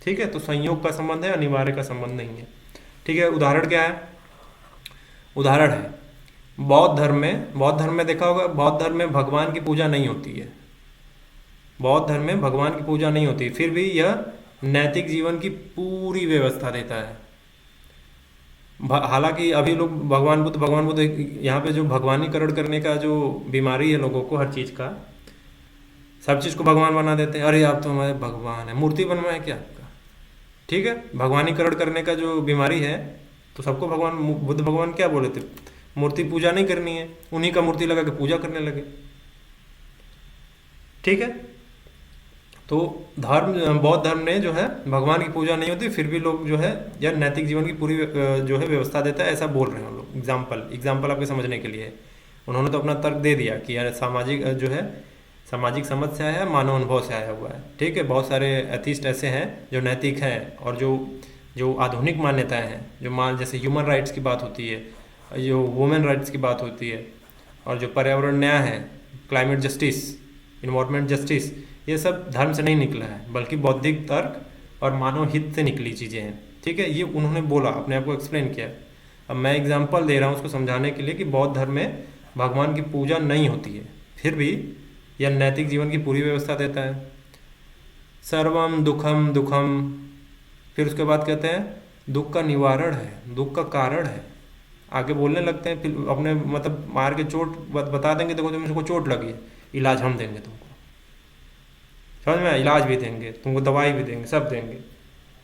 ठीक है, तो संयोग का संबंध है, अनिवार्य का संबंध नहीं है। ठीक है, उदाहरण क्या है? उदाहरण है बौद्ध धर्म में देखा होगा, बौद्ध धर्म में भगवान की पूजा नहीं होती है। बौद्ध धर्म में भगवान की पूजा नहीं होती, फिर भी यह नैतिक जीवन की पूरी व्यवस्था देता है। हालांकि अभी लोग भगवान बुद्ध यहाँ पे जो भगवानीकरण करने का जो बीमारी है लोगों को, हर चीज़ का, सब चीज़ को भगवान बना देते हैं। अरे आप तो हमारे भगवान है, मूर्ति बनवाए क्या आपका? ठीक है, भगवानीकरण करने का जो बीमारी है, तो सबको भगवान, बुद्ध भगवान क्या बोले थे? मूर्ति पूजा नहीं करनी है, उन्हीं का मूर्ति लगा के पूजा करने लगे। ठीक है, तो बौद्ध धर्म ने जो है भगवान की पूजा नहीं होती, फिर भी लोग जो है यार नैतिक जीवन की पूरी जो है व्यवस्था देता है, ऐसा बोल रहे हैं हम लोग। एग्जाम्पल आपके समझने के लिए उन्होंने तो अपना तर्क दे दिया कि यार सामाजिक जो है सामाजिक समझ से आया है, मानव अनुभव से आया हुआ है। ठीक है, बहुत सारे एथिस्ट ऐसे हैं जो नैतिक हैं, और जो जो आधुनिक मान्यताएं हैं, जो जैसे ह्यूमन राइट्स की बात होती है, जो वुमेन राइट्स की बात होती है, और जो पर्यावरण न्याय है, क्लाइमेट जस्टिस, इन्वायरमेंट जस्टिस, ये सब धर्म से नहीं निकला है, बल्कि बौद्धिक तर्क और मानव हित से निकली चीज़ें हैं। ठीक है, ये उन्होंने बोला, अपने आप को एक्सप्लेन किया। अब मैं एग्जांपल दे रहा हूँ उसको समझाने के लिए कि बौद्ध धर्म में भगवान की पूजा नहीं होती है, फिर भी यह नैतिक जीवन की पूरी व्यवस्था देता है। सर्वम दुखम दुखम, फिर उसके बाद कहते हैं दुख का निवारण है, दुख का कारण है। आगे बोलने लगते हैं, फिर अपने मतलब मार के चोट बता देंगे, देखो तुमको चोट लगी है, इलाज हम देंगे तुमको, समझ में? इलाज भी देंगे तुमको, दवाई भी देंगे, सब देंगे।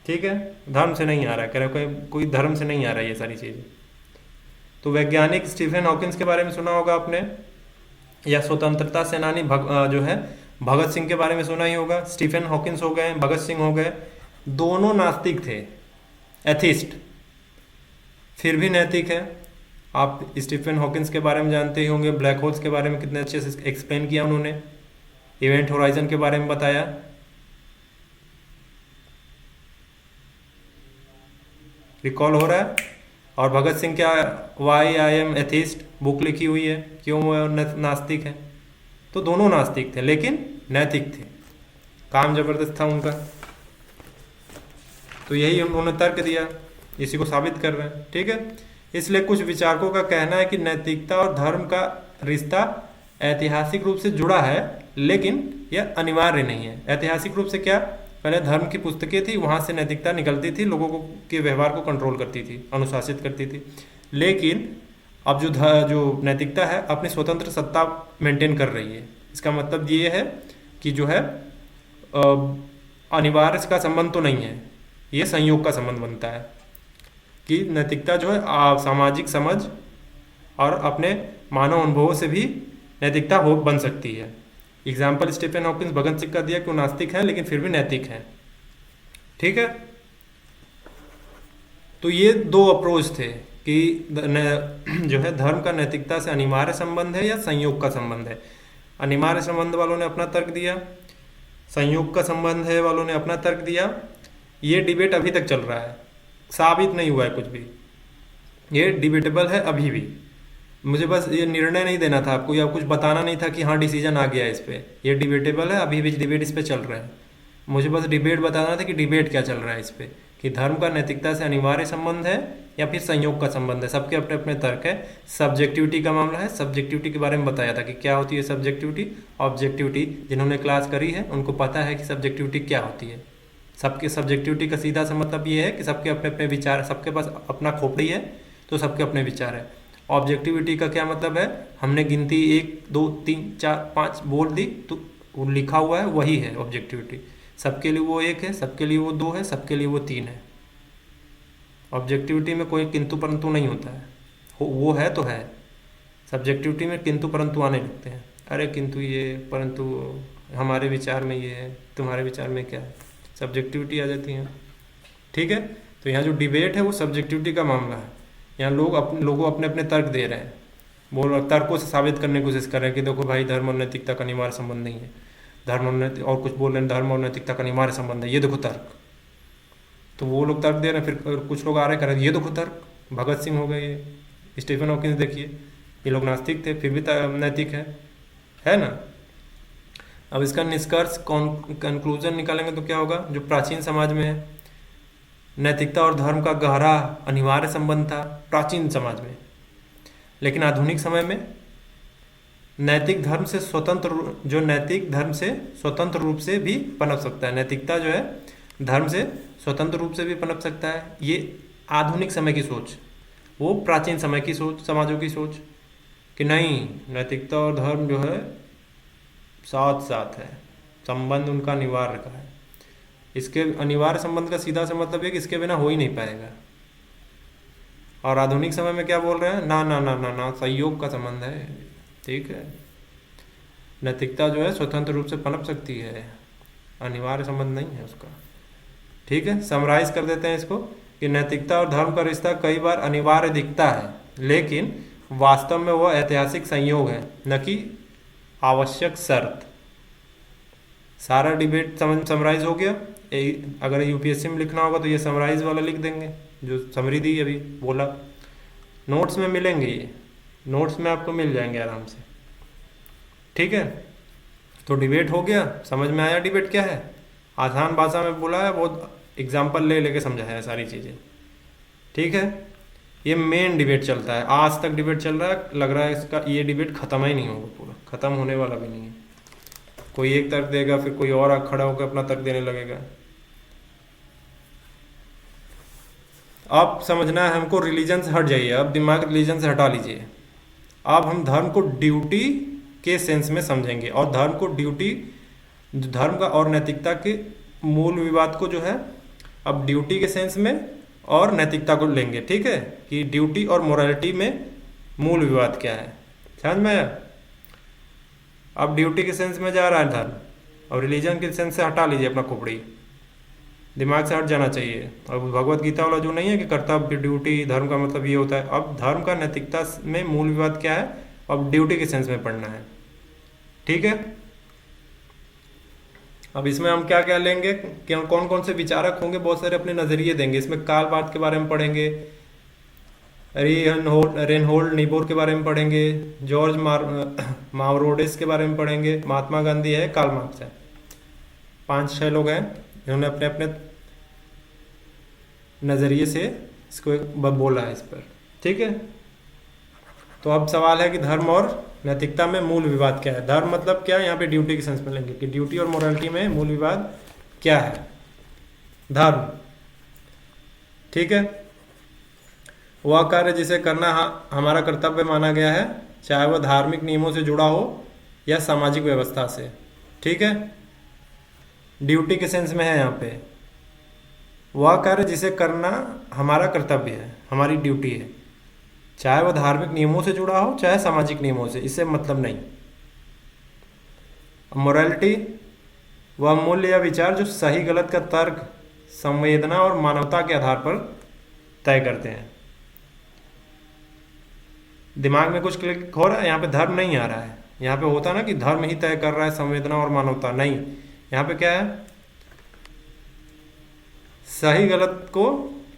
ठीक है, धर्म से नहीं आ रहा है, कह रहे कोई धर्म से नहीं आ रहा है ये सारी चीज़ें। तो वैज्ञानिक स्टीफन हॉकिंस के बारे में सुना होगा आपने, या स्वतंत्रता सेनानी जो है भगत सिंह के बारे में सुना ही होगा। स्टीफन हॉकिंस हो गए, भगत सिंह हो गए, दोनों नास्तिक थे, एथिस्ट, फिर भी नैतिक है। आप स्टीफन हॉकिंस के बारे में जानते ही होंगे, ब्लैक होल्स के बारे में कितने अच्छे से एक्सप्लेन किया उन्होंने, इवेंट होराइजन के बारे में बताया। रिकॉल हो रहा है? और भगत सिंह क्या why I am atheist book लिखी हुई है, क्यों वो नास्तिक है? तो दोनों नास्तिक थे लेकिन नैतिक थे, काम जबरदस्त था उनका। तो यही उन्होंने तर्क दिया, इसी को साबित कर रहे हैं। ठीक है, इसलिए कुछ विचारकों का कहना है कि नैतिकता और धर्म का रिश्ता ऐतिहासिक रूप से जुड़ा है, लेकिन यह अनिवार्य नहीं है। ऐतिहासिक रूप से क्या? पहले धर्म की पुस्तकें थी, वहाँ से नैतिकता निकलती थी, लोगों को के व्यवहार को कंट्रोल करती थी, अनुशासित करती थी। लेकिन अब जो नैतिकता है अपनी स्वतंत्र सत्ता मेंटेन कर रही है। इसका मतलब ये है कि जो है अनिवार्य का संबंध तो नहीं है, ये संयोग का संबंध बनता है कि नैतिकता जो है सामाजिक समझ और अपने मानव अनुभवों से भी नैतिकता हो बन सकती है। Example Stephen Hawkins Bhagat Singh का दिया कि वो नास्तिक है लेकिन फिर भी नैतिक है। ठीक है, तो ये दो अप्रोच थे कि जो है धर्म का नैतिकता से अनिवार्य संबंध है या संयोग का संबंध है। अनिवार्य संबंध वालों ने अपना तर्क दिया, संयोग का संबंध है वालों ने अपना तर्क दिया। ये डिबेट अभी तक चल रहा है, साबित नहीं हुआ है कुछ भी, ये डिबेटेबल है अभी भी। मुझे बस ये निर्णय नहीं देना था आपको, या कुछ बताना नहीं था कि हाँ डिसीजन आ गया इस पे। ये डिबेटेबल है, अभी भी डिबेट इस पे चल रहा है। मुझे बस डिबेट बताना था कि डिबेट क्या चल रहा है इस पे, कि धर्म का नैतिकता से अनिवार्य संबंध है या फिर संयोग का संबंध है। सबके अपने अपने तर्क है। सब्जेक्टिविटी का मामला है, सब्जेक्टिविटी के बारे में बताया था कि क्या होती है सब्जेक्टिविटी। ऑब्जेक्टिविटी जिन्होंने क्लास करी है उनको पता है कि सब्जेक्टिविटी क्या होती है। सबके सब्जेक्टिविटी का सीधा सा मतलब ये है कि सबके अपने अपने विचार, सबके पास अपना खोपड़ी है तो सबके अपने विचार है। ऑब्जेक्टिविटी का क्या मतलब है? हमने गिनती 1 2 3 4 5 बोल दी तो वो लिखा हुआ है वही है ऑब्जेक्टिविटी। सबके लिए वो 1 है, सबके लिए वो 2 है, सबके लिए वो 3 है। ऑब्जेक्टिविटी में कोई किंतु परंतु नहीं होता है, वो है तो है। सब्जेक्टिविटी में किंतु परंतु आने लगते हैं, अरे किंतु ये, परंतु हमारे विचार में ये है, तुम्हारे विचार में क्या है, सब्जेक्टिविटी आ जाती है। ठीक है, तो यहाँ जो डिबेट है वो सब्जेक्टिविटी का मामला है। यहाँ लोग अपने अपने तर्क दे रहे हैं, बोल तर्कों से साबित करने की कोशिश कर रहे हैं कि देखो भाई धर्म और नैतिकता का अनिवार्य संबंध नहीं है, धर्म और कुछ बोल रहे हैं धर्म और नैतिकता का अनिवार्य संबंध है, ये देखो तर्क। तो वो लोग तर्क दे रहे हैं, फिर कुछ लोग आ रहे हैं कर रहे हैं ये देखो तर्क। भगत सिंह हो गए, ये स्टीफन हॉकिंस देखिए, ये लोग नास्तिक थे फिर भी नैतिक है ना। अब इसका निष्कर्ष कंक्लूजन निकालेंगे तो क्या होगा? जो प्राचीन समाज में है नैतिकता और धर्म का गहरा अनिवार्य संबंध था, प्राचीन समाज में लेकिन आधुनिक समय में नैतिक धर्म से स्वतंत्र रूप से भी पनप सकता है। नैतिकता जो है धर्म से स्वतंत्र रूप से भी पनप सकता है। ये आधुनिक समय की सोच, वो प्राचीन समय की सोच, समाजों की सोच कि नहीं, नैतिकता और धर्म जो है साथ साथ है, संबंध उनका अनिवार्य का है। इसके अनिवार्य संबंध का सीधा सा मतलब है कि इसके बिना हो ही नहीं पाएगा। और आधुनिक समय में क्या बोल रहे हैं, ना ना ना ना ना, संयोग का संबंध है। ठीक है, नैतिकता जो है स्वतंत्र रूप से पनप सकती है, अनिवार्य संबंध नहीं है उसका। ठीक है, समराइज कर देते हैं इसको कि नैतिकता और धर्म का रिश्ता कई बार अनिवार्य दिखता है, लेकिन वास्तव में वह ऐतिहासिक संयोग है, न कि आवश्यक शर्त। सारा डिबेट समराइज हो गया। अगर यूपीएससी में लिखना होगा तो ये समराइज वाला लिख देंगे, जो समरी दी अभी बोला। नोट्स में मिलेंगे, ये नोट्स में आपको मिल जाएंगे आराम से। ठीक है, तो डिबेट हो गया, समझ में आया डिबेट क्या है। आसान भाषा में बोला है, बहुत एग्जाम्पल ले लेके समझाया है सारी चीज़ें। ठीक है, ये मेन डिबेट चलता है, आज तक डिबेट चल रहा है। लग रहा है इसका ये डिबेट ख़त्म ही नहीं होगा, पूरा ख़त्म होने वाला भी नहीं है। कोई एक तर्क देगा, फिर कोई और खड़ा होकर अपना तर्क देने लगेगा। अब समझना है हमको, रिलीजन से हट जाइए, अब दिमाग रिलीजन से हटा लीजिए। अब हम धर्म को ड्यूटी के सेंस में समझेंगे, और धर्म को ड्यूटी, धर्म का और नैतिकता के मूल विवाद को जो है अब ड्यूटी के सेंस में और नैतिकता को लेंगे। ठीक है, कि ड्यूटी और मोरालिटी में मूल विवाद क्या है, समझ में आया। अब ड्यूटी के सेंस में जा रहा है धर्म, और रिलीजन के सेंस से हटा लीजिए अपना खोपड़ी, दिमाग से हट जाना चाहिए। अब भगवत गीता वाला जो नहीं है कि कर्तव्य ड्यूटी धर्म का मतलब ये होता है। अब धर्म का नैतिकता में मूल विवाद क्या है, अब ड्यूटी के सेंस में पढ़ना है। ठीक है, अब इसमें हम क्या क्या लेंगे कि हम कौन कौन से विचारक होंगे, बहुत सारे अपने नजरिए देंगे। इसमें कालबार्थ के बारे में पढ़ेंगे, रेनहोल्ड निबोर के बारे में पढ़ेंगे, जॉर्ज मावरोडिस के बारे में पढ़ेंगे, महात्मा गांधी है, कार्ल मार्क्स है। 5-6 लोग हैं जिन्होंने अपने अपने नज़रिए से इसको बोला है इस पर। ठीक है, तो अब सवाल है कि धर्म और नैतिकता में मूल विवाद क्या है। धर्म मतलब क्या है, यहाँ पे ड्यूटी के सेंस में लेंगे कि ड्यूटी और मोरालिटी में मूल विवाद क्या है, धर्म। ठीक है, वह कार्य जिसे करना हमारा कर्तव्य माना गया है, चाहे वह धार्मिक नियमों से जुड़ा हो या सामाजिक व्यवस्था से। ठीक है, ड्यूटी के सेंस में है यहाँ पे, वह कार्य जिसे करना हमारा कर्तव्य है, हमारी ड्यूटी है, चाहे वह धार्मिक नियमों से जुड़ा हो चाहे सामाजिक नियमों से, इससे मतलब नहीं। मोरालिटी वह मूल्य या विचार जो सही गलत का तर्क, संवेदना और मानवता के आधार पर तय करते हैं। दिमाग में कुछ क्लिक हो रहा है, यहाँ पे धर्म नहीं आ रहा है। यहाँ पे होता ना कि धर्म ही तय कर रहा है संवेदना और मानवता, नहीं। यहाँ पे क्या है, सही गलत को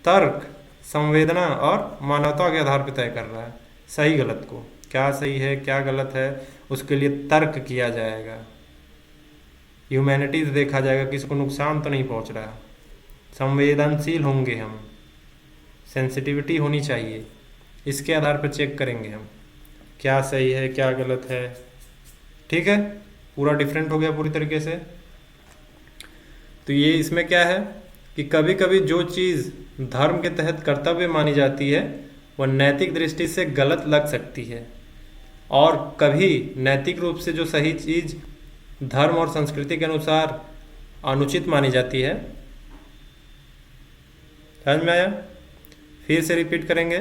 तर्क, संवेदना और मानवता के आधार पर तय कर रहा है। सही गलत को, क्या सही है क्या गलत है, उसके लिए तर्क किया जाएगा, ह्यूमैनिटीज देखा जाएगा, किसी को नुकसान तो नहीं पहुंच रहा। संवेदनशील होंगे हम, सेंसिटिविटी होनी चाहिए, इसके आधार पर चेक करेंगे हम क्या सही है क्या गलत है। ठीक है, पूरा डिफरेंट हो गया पूरी तरीके से। तो ये इसमें क्या है कि कभी कभी जो चीज़ धर्म के तहत कर्तव्य मानी जाती है वह नैतिक दृष्टि से गलत लग सकती है, और कभी नैतिक रूप से जो सही चीज़ धर्म और संस्कृति के अनुसार अनुचित मानी जाती है। समझ में आया? फिर से रिपीट करेंगे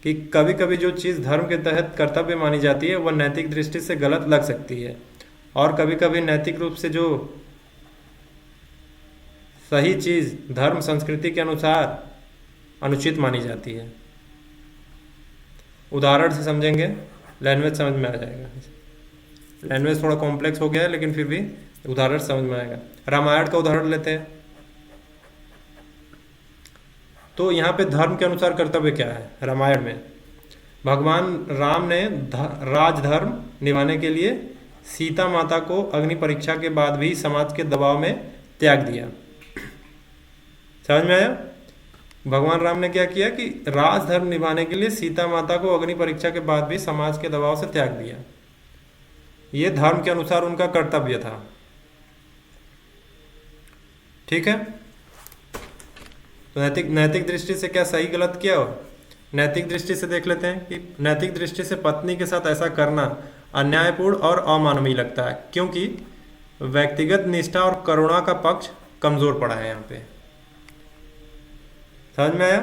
कि कभी कभी जो चीज़ धर्म के तहत कर्तव्य मानी जाती है वह नैतिक दृष्टि से गलत लग सकती है, और कभी कभी नैतिक रूप से जो सही चीज़ धर्म संस्कृति के अनुसार अनुचित मानी जाती है। उदाहरण से समझेंगे, लैंग्वेज समझ में आ जाएगा। लैंग्वेज थोड़ा कॉम्प्लेक्स हो गया है लेकिन फिर भी उदाहरण समझ में आएगा। रामायण का उदाहरण लेते हैं, तो यहाँ पे धर्म के अनुसार कर्तव्य क्या है। रामायण में भगवान राम ने राजधर्म निभाने के लिए सीता माता को अग्नि परीक्षा के बाद भी समाज के दबाव में त्याग दिया। समझ में आया? भगवान राम ने क्या किया कि राजधर्म निभाने के लिए सीता माता को अग्नि परीक्षा के बाद भी समाज के दबाव से त्याग दिया। ये धर्म के अनुसार उनका कर्तव्य था। ठीक है। तो नैतिक नैतिक दृष्टि से क्या सही गलत किया हो? नैतिक दृष्टि से देख लेते हैं कि नैतिक दृष्टि से पत्नी के साथ ऐसा करना अन्यायपूर्ण और अमानवीय लगता है, क्योंकि व्यक्तिगत निष्ठा और करुणा का पक्ष कमजोर पड़ा है यहाँ पे। समझ में आया?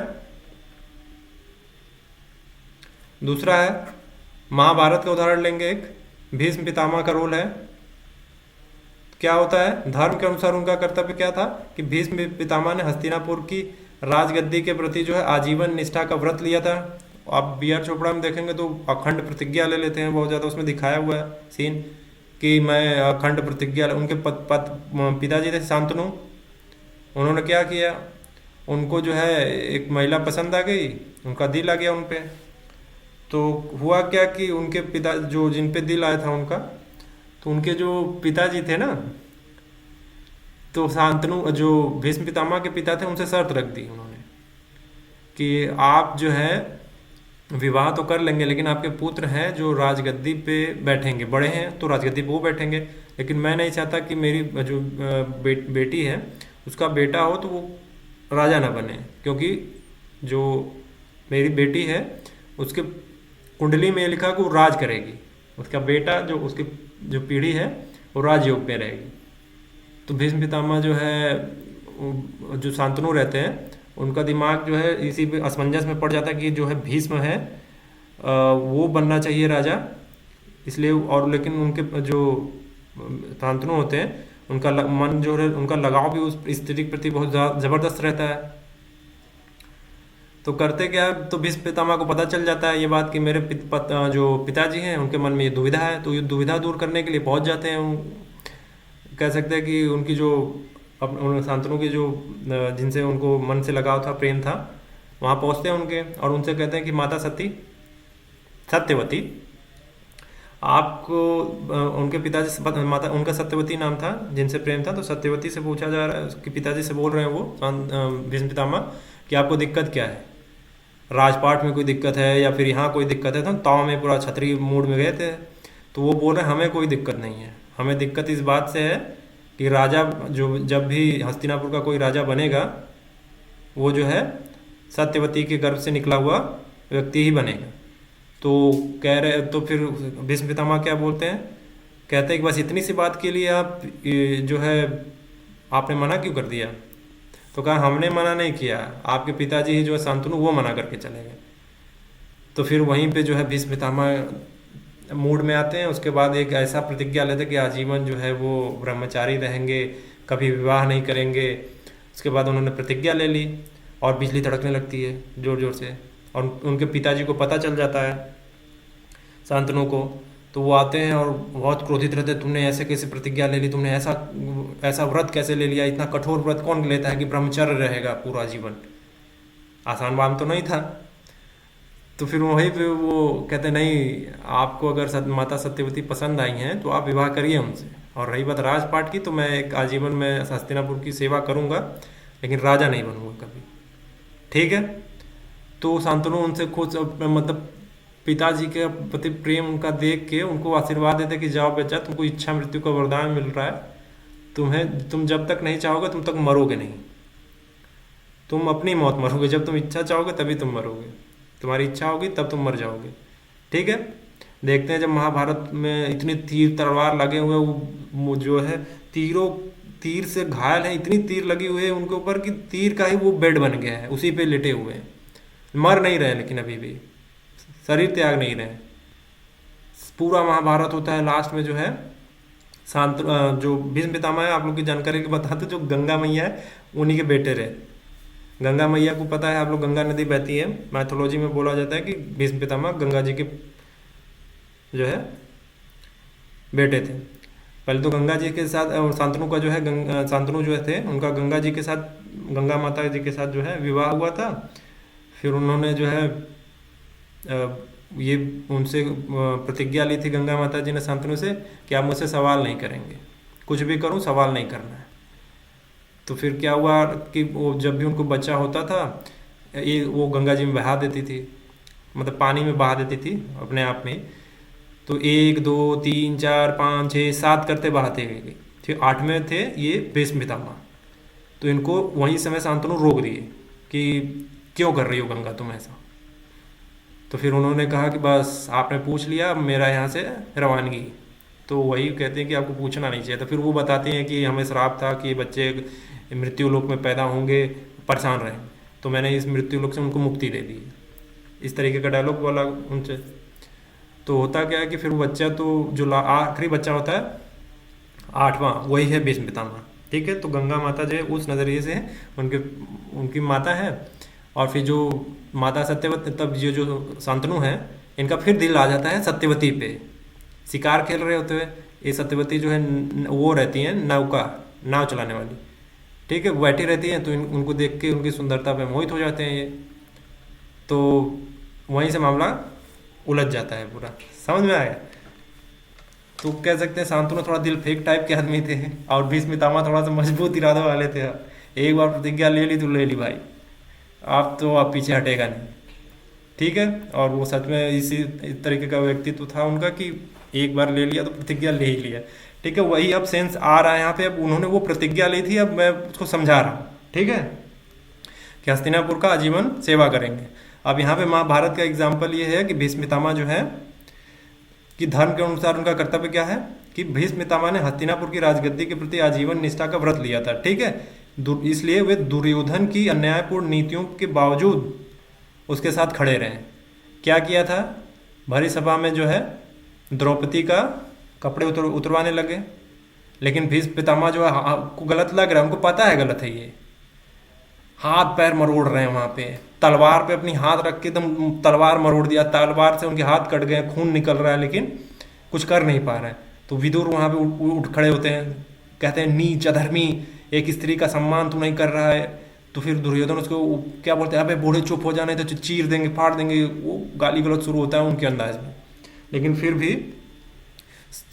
दूसरा है, महाभारत का उदाहरण लेंगे। एक भीष्म पितामह का रोल है। क्या होता है? धर्म के अनुसार उनका कर्तव्य क्या था कि भीष्म पितामह ने हस्तिनापुर की राजगद्दी के प्रति जो है आजीवन निष्ठा का व्रत लिया था। आप बी आर चोपड़ा में देखेंगे तो अखंड प्रतिज्ञा ले लेते हैं, बहुत ज़्यादा उसमें दिखाया हुआ है सीन कि मैं अखंड प्रतिज्ञा। उनके पिताजी थे शांतनु, उन्होंने क्या किया, उनको जो है एक महिला पसंद आ गई, उनका दिल आ गया उन पे। तो हुआ क्या कि उनके पिता जो जिन पे दिल आया था उनका, तो उनके जो पिताजी थे ना, तो शांतनु जो भीष्म पितामह के पिता थे उनसे शर्त रख दी उन्होंने कि आप जो है विवाह तो कर लेंगे, लेकिन आपके पुत्र हैं जो राजगद्दी पे बैठेंगे, बड़े हैं तो राजगद्दी पे वो बैठेंगे, लेकिन मैं नहीं चाहता कि मेरी जो बेटी है उसका बेटा हो तो वो राजा ना बने, क्योंकि जो मेरी बेटी है उसके कुंडली में लिखा कि वो राज करेगी, उसका बेटा जो उसकी जो पीढ़ी है वो राजयोग पे रहेगी। तो भीष्म पितामह जो है जो शांतनु रहते हैं उनका दिमाग जो है इसी पे असमंजस में पड़ जाता है कि जो है भीष्म है वो बनना चाहिए राजा, इसलिए। और लेकिन उनके जो शांतनु होते हैं उनका मन जो है उनका लगाव भी उस स्त्री के प्रति बहुत ज़बरदस्त रहता है। तो करते क्या, तो भीष्म पितामह को पता चल जाता है ये बात कि मेरे जो पिताजी हैं उनके मन में ये दुविधा है, तो ये दुविधा दूर करने के लिए पहुंच जाते हैं। कह सकते हैं कि उनकी जो शांतनु की जो जिनसे उनको मन से लगाव था, प्रेम था, वहाँ पहुँचते हैं उनके और उनसे कहते हैं कि माता सत्यवती आपको उनके पिताजी से माता उनका सत्यवती नाम था जिनसे प्रेम था, तो सत्यवती से पूछा जा रहा है कि पिताजी से बोल रहे हैं वो भीष्म पितामह कि आपको दिक्कत क्या है, राजपाट में कोई दिक्कत है या फिर यहाँ कोई दिक्कत है। तो ताव में पूरा क्षत्रिय मूड में गए थे, तो वो बोल रहे हैं हमें कोई दिक्कत नहीं है, हमें दिक्कत इस बात से है कि राजा जो जब भी हस्तिनापुर का कोई राजा बनेगा वो जो है सत्यवती के गर्भ से निकला हुआ व्यक्ति ही बनेगा। तो कह रहे, तो फिर भीष्म पितामह क्या बोलते हैं, कहते हैं कि बस इतनी सी बात के लिए आप जो है आपने मना क्यों कर दिया? तो कहा हमने मना नहीं किया, आपके पिताजी ही जो है शांतनु वो मना करके चले गए। तो फिर वहीं पे जो है भीष्म पितामह मूड में आते हैं। उसके बाद एक ऐसा प्रतिज्ञा लेते कि आजीवन जो है वो ब्रह्मचारी रहेंगे, कभी विवाह नहीं करेंगे। उसके बाद उन्होंने प्रतिज्ञा ले ली और बिजली तड़कने लगती है ज़ोर ज़ोर से, और उनके पिताजी को पता चल जाता है शांतनु को। तो वो आते हैं और बहुत क्रोधित रहते हैं, तुमने ऐसे कैसे प्रतिज्ञा ले ली, तुमने ऐसा व्रत कैसे ले लिया, इतना कठोर व्रत कौन लेता है कि ब्रह्मचर्य रहेगा पूरा जीवन, आसान काम तो नहीं था। तो फिर वहीं पे वो कहते नहीं, आपको अगर माता सत्यवती पसंद आई हैं तो आप विवाह करिए उनसे, और रही बात राजपाट की तो मैं एक आजीवन में हस्तिनापुर की सेवा करूंगा, लेकिन राजा नहीं बनूंगा कभी। ठीक है। तो शांतनु उनसे खुद मतलब पिताजी के प्रति प्रेम उनका देख के उनको आशीर्वाद देते कि जाओ बच्चा, तुमको इच्छा मृत्यु का वरदान मिल रहा है, तुम जब तक नहीं चाहोगे तुम तक मरोगे नहीं, तुम अपनी मौत मरोगे, जब तुम इच्छा चाहोगे तभी तुम मरोगे, तुम्हारी इच्छा होगी तब तुम मर जाओगे। ठीक है। देखते हैं जब महाभारत में इतने तीर तलवार लगे हुए, वो जो है तीर से घायल है, इतनी तीर लगी हुई है उनके ऊपर कि तीर का ही वो बेड बन गया है, उसी पे लेटे हुए हैं, मर नहीं रहे लेकिन अभी भी शरीर त्याग नहीं रहे। पूरा महाभारत होता है, लास्ट में जो है शांत जो भीष्म पितामह है, आप लोग की जानकारी के बताते, जो गंगा मैया है उन्हीं के बेटे रहे। गंगा मैया को पता है आप लोग, गंगा नदी बहती है, मैथोलॉजी में बोला जाता है कि भीष्म पितामह गंगा जी के जो है बेटे थे। पहले तो गंगा जी के साथ शांतनु का जो है शांतनु जो थे उनका गंगा जी के साथ, गंगा माता जी के साथ जो है विवाह हुआ था। फिर उन्होंने जो है ये उनसे प्रतिज्ञा ली थी गंगा माता जी ने शांतनु से कि आप मुझसे सवाल नहीं करेंगे, कुछ भी करूं सवाल नहीं करना है। तो फिर क्या हुआ कि वो जब भी उनको बच्चा होता था ये वो गंगा जी में बहा देती थी, मतलब पानी में बहा देती थी अपने आप में। तो 1 2 3 4 5 6 7 करते बहाते गए। फिर 8वें थे ये भीष्म पितामह। तो इनको वहीं समय शांतनु रोक दिए कि क्यों कर रही हो गंगा तुम ऐसा। तो फिर उन्होंने कहा कि बस आपने पूछ लिया, अब मेरा यहाँ से रवानगी। तो वही कहते हैं कि आपको पूछना नहीं चाहिए। तो फिर वो बताते हैं कि हमें श्राप था कि बच्चे मृत्यु लोक में पैदा होंगे, परेशान रहें, तो मैंने इस मृत्यु लोक से उनको मुक्ति दे दी। इस तरीके का डायलॉग बोला उनसे। तो होता क्या है कि फिर वो बच्चा, तो जो आखिरी बच्चा होता है 8वां, वही है भीष्म पितामह। ठीक है, तो गंगा माता जो है उस नज़रिए से उनके उनकी माता है। और फिर जो माता सत्यवती, तब जो शांतनु है, इनका फिर दिल आ जाता है सत्यवती पे। शिकार खेल रहे होते हुए ये सत्यवती जो है वो रहती हैं नौका, नाव चलाने वाली। ठीक है, वो बैठी रहती हैं, तो उनको देख के उनकी सुंदरता पे मोहित हो जाते हैं ये। तो वहीं से मामला उलझ जाता है पूरा। समझ में आया? तो कह सकते हैं शांतनु थोड़ा दिल फेंक टाइप के आदमी थे, और भीष्म पितामह थोड़ा सा मजबूत इरादों वाले थे। एक बार प्रतिज्ञा ले ली तो ले ली भाई, आप पीछे हटेगा नहीं। ठीक है, और वो सच में इस तरीके का व्यक्तित्व था उनका कि एक बार ले लिया तो प्रतिज्ञा ले ही लिया। ठीक है, वही अब सेंस आ रहा है यहाँ पे। अब उन्होंने वो प्रतिज्ञा ली थी, अब मैं उसको समझा रहा हूँ। ठीक है, कि हस्तिनापुर का आजीवन सेवा करेंगे। अब यहाँ पे महाभारत का एग्जाम्पल ये है कि भीष्म पितामह जो है कि धर्म के अनुसार उनका कर्तव्य क्या है कि भीष्म पितामह ने हस्तिनापुर की राजगद्दी के प्रति आजीवन निष्ठा का व्रत लिया था। ठीक है, इसलिए वे दुर्योधन की अन्यायपूर्ण नीतियों के बावजूद उसके साथ खड़े रहे। क्या किया था? भरी सभा में जो है द्रौपदी का कपड़े उतरवाने लगे। लेकिन भीष्म पितामह जो है को गलत लग रहा है, उनको पता है गलत है ये, हाथ पैर मरोड़ रहे हैं वहाँ पे, तलवार पे अपनी हाथ रख के एकदम तलवार मरोड़ दिया, तलवार से उनके हाथ कट गए, खून निकल रहा है, लेकिन कुछ कर नहीं पा रहे हैं। तो विदुर वहाँ पे उठ खड़े होते हैं, कहते हैं नीच अधर्मी, एक स्त्री का सम्मान तू नहीं कर रहा है। तो फिर दुर्योधन उसको क्या बोलते हैं, अबे बूढ़े चुप हो जाने तो चीर देंगे, फाड़ देंगे, वो गाली गलौज शुरू होता है उनके अंदाज में। लेकिन फिर भी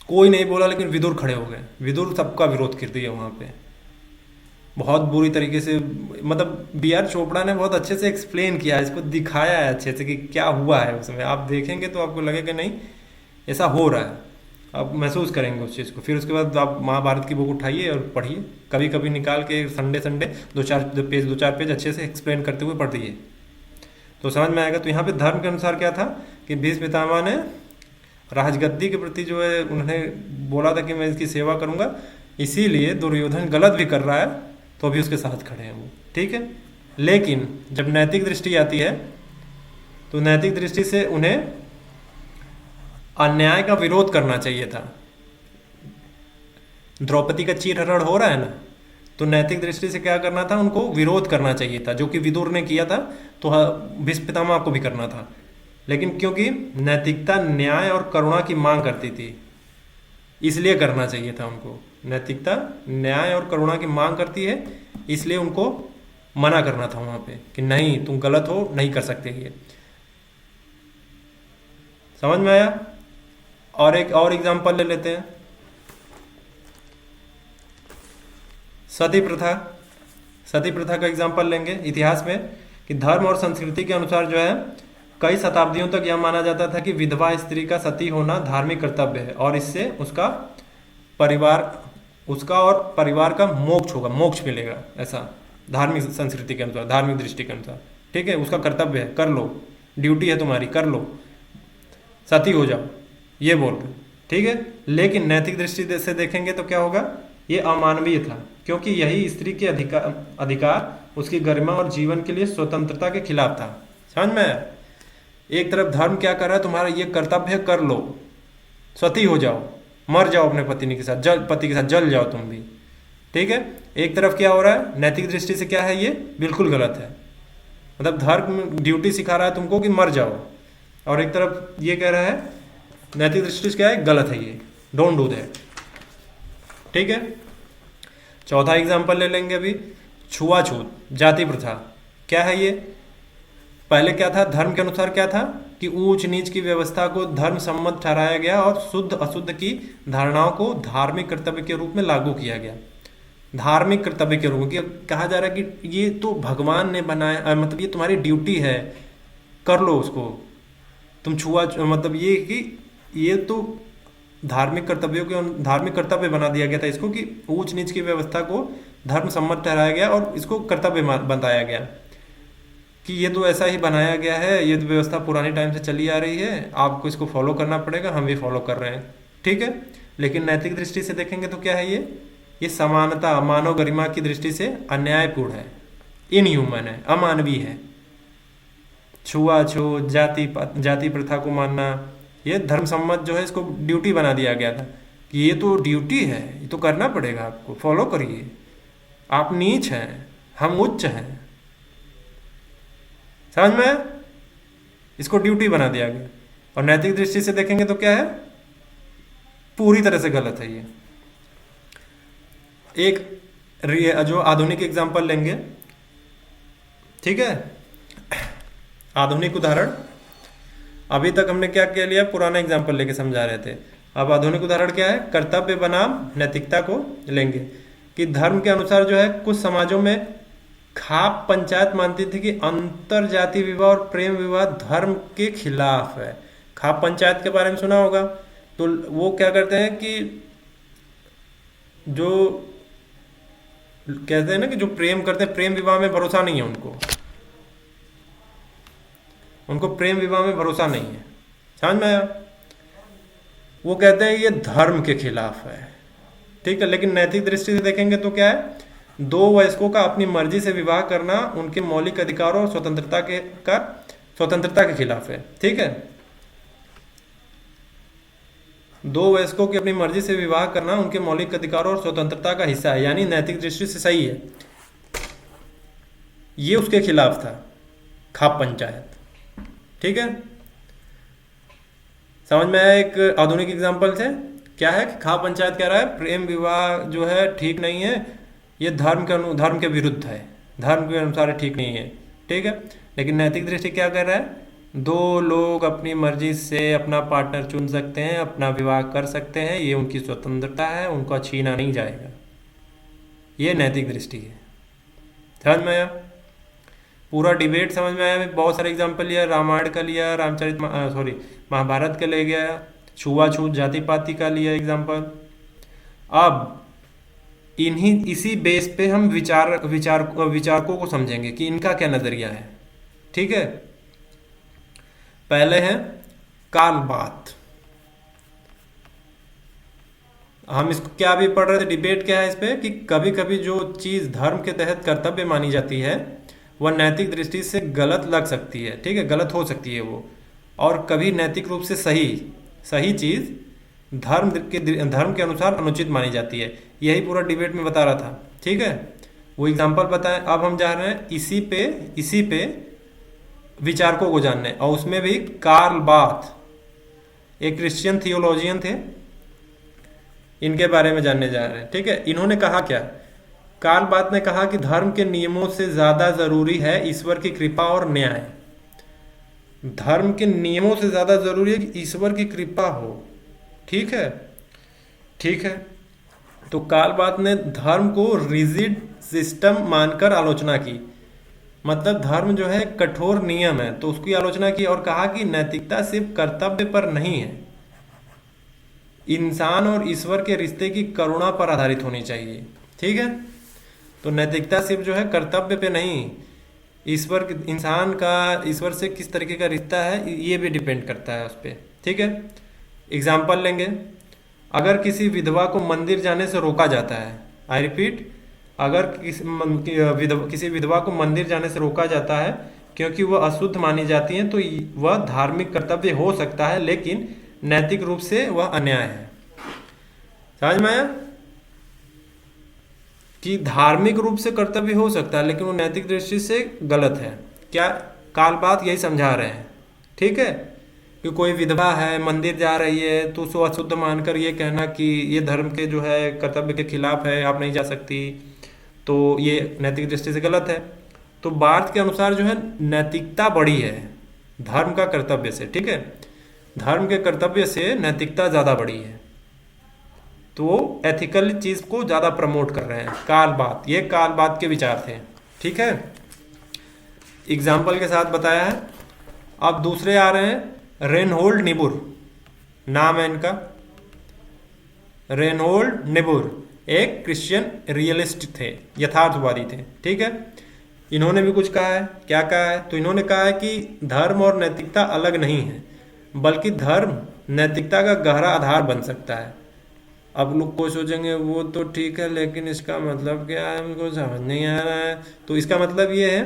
कोई नहीं बोला, लेकिन विदुर खड़े हो गए। विदुर सबका विरोध कर दिया वहाँ पे बहुत बुरी तरीके से। मतलब B.R. चोपड़ा ने बहुत अच्छे से एक्सप्लेन किया है, इसको दिखाया है अच्छे से कि क्या हुआ है उसमें। आप देखेंगे तो आपको लगेगा नहीं ऐसा हो रहा है, आप महसूस करेंगे उस चीज़ को। फिर उसके बाद आप महाभारत की बुक उठाइए और पढ़िए, कभी कभी निकाल के संडे 2-4 पेज अच्छे से एक्सप्लेन करते हुए पढ़िए, तो समझ में आएगा। तो यहाँ पे धर्म के अनुसार क्या था कि भीष्म पितामह ने राजगद्दी के प्रति जो है उन्होंने बोला था कि मैं इसकी सेवा करूँगा, इसीलिए दुर्योधन गलत भी कर रहा है तो भी उसके साथ खड़े हैं वो। ठीक है, लेकिन जब नैतिक दृष्टि आती है तो नैतिक दृष्टि से उन्हें अन्याय का विरोध करना चाहिए था। द्रौपदी का चीरहरण हो रहा है ना, तो नैतिक दृष्टि से क्या करना था, उनको विरोध करना चाहिए था, जो कि विदुर ने किया था, तो भीष्म पितामह को भी करना था। लेकिन क्योंकि नैतिकता न्याय और करुणा की मांग करती थी, इसलिए करना चाहिए था उनको। नैतिकता न्याय और करुणा की मांग करती है, इसलिए उनको मना करना था वहां पे कि नहीं तुम गलत हो, नहीं कर सकते ये। समझ में आया? और एक और एग्जांपल ले लेते हैं, सती प्रथा। सती प्रथा का एग्जांपल लेंगे इतिहास में कि धर्म और संस्कृति के अनुसार जो है कई शताब्दियों तक यह माना जाता था कि विधवा स्त्री का सती होना धार्मिक कर्तव्य है, और इससे उसका और परिवार का मोक्ष होगा, मोक्ष मिलेगा, ऐसा धार्मिक संस्कृति के अनुसार, धार्मिक दृष्टि के अनुसार। ठीक है, उसका कर्तव्य है, कर लो, ड्यूटी है तुम्हारी, कर लो, सती हो जाओ, ये बोल रहे। ठीक है, लेकिन नैतिक दृष्टि से देखेंगे तो क्या होगा, ये अमानवीय था, क्योंकि यही स्त्री के अधिकार उसकी गरिमा और जीवन के लिए स्वतंत्रता के खिलाफ था। समझ में? एक तरफ धर्म क्या कर रहा है, तुम्हारा ये कर्तव्य है, कर लो, सती हो जाओ, मर जाओ अपने पति के साथ जल जाओ तुम भी। ठीक है, एक तरफ क्या हो रहा है, नैतिक दृष्टि से क्या है, ये बिल्कुल गलत है। मतलब धर्म ड्यूटी सिखा रहा है तुमको कि मर जाओ, और एक तरफ ये कह रहा है नैतिक दृष्टि से क्या है, गलत है ये, डोंट डू दैट। ठीक है, चौथा एग्जाम्पल ले लेंगे अभी, छुआछूत, जाति प्रथा। क्या है ये? पहले क्या था, धर्म के अनुसार क्या था कि ऊंच नीच की व्यवस्था को धर्म सम्मत ठहराया गया और शुद्ध अशुद्ध की धारणाओं को धार्मिक कर्तव्य के रूप में लागू किया गया। धार्मिक कर्तव्य के रूप में कहा जा रहा है कि ये तो भगवान ने बनाया, मतलब ये तुम्हारी ड्यूटी है, कर लो उसको। तुम मतलब ये कि ये तो धार्मिक कर्तव्य बना दिया गया था इसको, कि ऊंच नीच की व्यवस्था को धर्म सम्मत ठहराया गया और इसको कर्तव्य बताया गया कि ये तो ऐसा ही बनाया गया है, ये तो व्यवस्था पुराने टाइम से चली आ रही है, आपको इसको फॉलो करना पड़ेगा, हम भी फॉलो कर रहे हैं, ठीक है। लेकिन नैतिक दृष्टि से देखेंगे तो क्या है, ये समानता मानव गरिमा की दृष्टि से अन्यायपूर्ण है, इनह्यूमन है, अमानवीय है। छुआछूत, जाति प्रथा को मानना, ये धर्म सम्मत जो है इसको ड्यूटी बना दिया गया था कि ये तो ड्यूटी है, ये तो करना पड़ेगा, आपको फॉलो करिए, आप नीच हैं, हम उच्च हैं। समझ में आया? इसको ड्यूटी बना दिया गया। और नैतिक दृष्टि से देखेंगे तो क्या है, पूरी तरह से गलत है ये। एक जो आधुनिक एग्जांपल लेंगे, ठीक है, आधुनिक उदाहरण। अभी तक हमने क्या क्या लिया, पुराना एग्जांपल लेके समझा रहे थे। अब आधुनिक उदाहरण क्या है, कर्तव्य बनाम नैतिकता को लेंगे कि धर्म के अनुसार जो है कुछ समाजों में खाप पंचायत मानती थी कि अंतर जाति विवाह और प्रेम विवाह धर्म के खिलाफ है। खाप पंचायत के बारे में सुना होगा। तो वो क्या करते हैं कि जो कहते हैं ना कि जो प्रेम करते हैं, प्रेम विवाह में भरोसा नहीं है उनको प्रेम विवाह में भरोसा नहीं है। समझ में आया? वो कहते हैं ये धर्म के खिलाफ है, ठीक है। लेकिन नैतिक दृष्टि से देखेंगे तो क्या है, दो वयस्कों का अपनी मर्जी से विवाह करना उनके मौलिक अधिकारों और स्वतंत्रता के खिलाफ है, ठीक है। दो वयस्कों की अपनी मर्जी से विवाह करना उनके मौलिक अधिकारों और स्वतंत्रता का हिस्सा है, यानी नैतिक दृष्टि से सही है। ये उसके खिलाफ था खाप पंचायत, ठीक है। समझ में आया? एक आधुनिक एग्जांपल से क्या है कि खाप पंचायत कह रहा है प्रेम विवाह जो है ठीक नहीं है, ये धर्म के विरुद्ध है, धर्म के अनुसार ठीक नहीं है, ठीक है। लेकिन नैतिक दृष्टि क्या कर रहा है, दो लोग अपनी मर्जी से अपना पार्टनर चुन सकते हैं, अपना विवाह कर सकते हैं, ये उनकी स्वतंत्रता है, उनका छीना नहीं जाएगा। ये नैतिक दृष्टि है। समझ में आया? पूरा डिबेट समझ में आया? बहुत सारे एग्जाम्पल लिया, रामायण का लिया, महाभारत का ले गया, छुआछूत जाति पाति का लिया एग्जाम्पल। अब इसी बेस पे हम विचारकों को समझेंगे कि इनका क्या नजरिया है, ठीक है। पहले है कार्ल बाथ। हम इसको क्या भी पढ़ रहे थे, डिबेट क्या है इस पे कि कभी कभी जो चीज धर्म के तहत कर्तव्य मानी जाती है वह नैतिक दृष्टि से गलत लग सकती है, ठीक है, गलत हो सकती है वो, और कभी नैतिक रूप से सही चीज धर्म के अनुसार अनुचित मानी जाती है। यही पूरा डिबेट में बता रहा था, ठीक है। वो एग्जाम्पल बताएं। अब हम जा रहे हैं इसी पे विचारकों को जानने, और उसमें भी कार्ल बाथ एक क्रिश्चियन थियोलॉजियन थे, इनके बारे में जानने जा रहे हैं, ठीक है। इन्होंने कहा क्या, कार्ल बाथ ने कहा कि धर्म के नियमों से ज्यादा जरूरी है ईश्वर की कृपा और न्याय। धर्म के नियमों से ज्यादा जरूरी है कि ईश्वर की कृपा हो, ठीक है, ठीक है। तो कार्ल बाथ ने धर्म को रिजिड सिस्टम मानकर आलोचना की, मतलब धर्म जो है कठोर नियम है, तो उसकी आलोचना की और कहा कि नैतिकता सिर्फ कर्तव्य पर नहीं है, इंसान और ईश्वर के रिश्ते की करुणा पर आधारित होनी चाहिए, ठीक है। तो नैतिकता सिर्फ जो है कर्तव्य पे नहीं, इंसान का ईश्वर से किस तरीके का रिश्ता है ये भी डिपेंड करता है उस पर, ठीक है। एग्जाम्पल लेंगे, अगर किसी विधवा को मंदिर जाने से रोका जाता है, आई रिपीट, अगर किसी विधवा को मंदिर जाने से रोका जाता है क्योंकि वह अशुद्ध मानी जाती है, तो वह धार्मिक कर्तव्य हो सकता है, लेकिन नैतिक रूप से वह अन्याय है। समझ में आया कि धार्मिक रूप से कर्तव्य हो सकता है लेकिन वो नैतिक दृष्टि से गलत है। क्या कार्ल बाथ यही समझा रहे हैं, ठीक है, कि कोई विधवा है मंदिर जा रही है तो उसको अशुद्ध मानकर ये कहना कि ये धर्म के जो है कर्तव्य के खिलाफ है, आप नहीं जा सकती, तो ये नैतिक दृष्टि से गलत है। तो बाथ के अनुसार जो है नैतिकता बड़ी है धर्म का कर्तव्य से, ठीक है, धर्म के कर्तव्य से नैतिकता ज्यादा बड़ी है। तो वो एथिकल चीज को ज्यादा प्रमोट कर रहे हैं। कालबात, ये कालबात के विचार थे। ठीक है, एग्जाम्पल के साथ बताया है। अब दूसरे आ रहे हैं रेनहोल्ड निबुर, नाम है इनका रेनहोल्ड निबुर, एक क्रिश्चियन रियलिस्ट थे, यथार्थवादी थे। ठीक है, इन्होंने भी कुछ कहा है। क्या कहा है? तो इन्होंने कहा है कि धर्म और नैतिकता अलग नहीं है, बल्कि धर्म नैतिकता का गहरा आधार बन सकता है। अब लोग को सोचेंगे वो तो ठीक है, लेकिन इसका मतलब क्या है, हमको समझ नहीं आ रहा है। तो इसका मतलब ये है,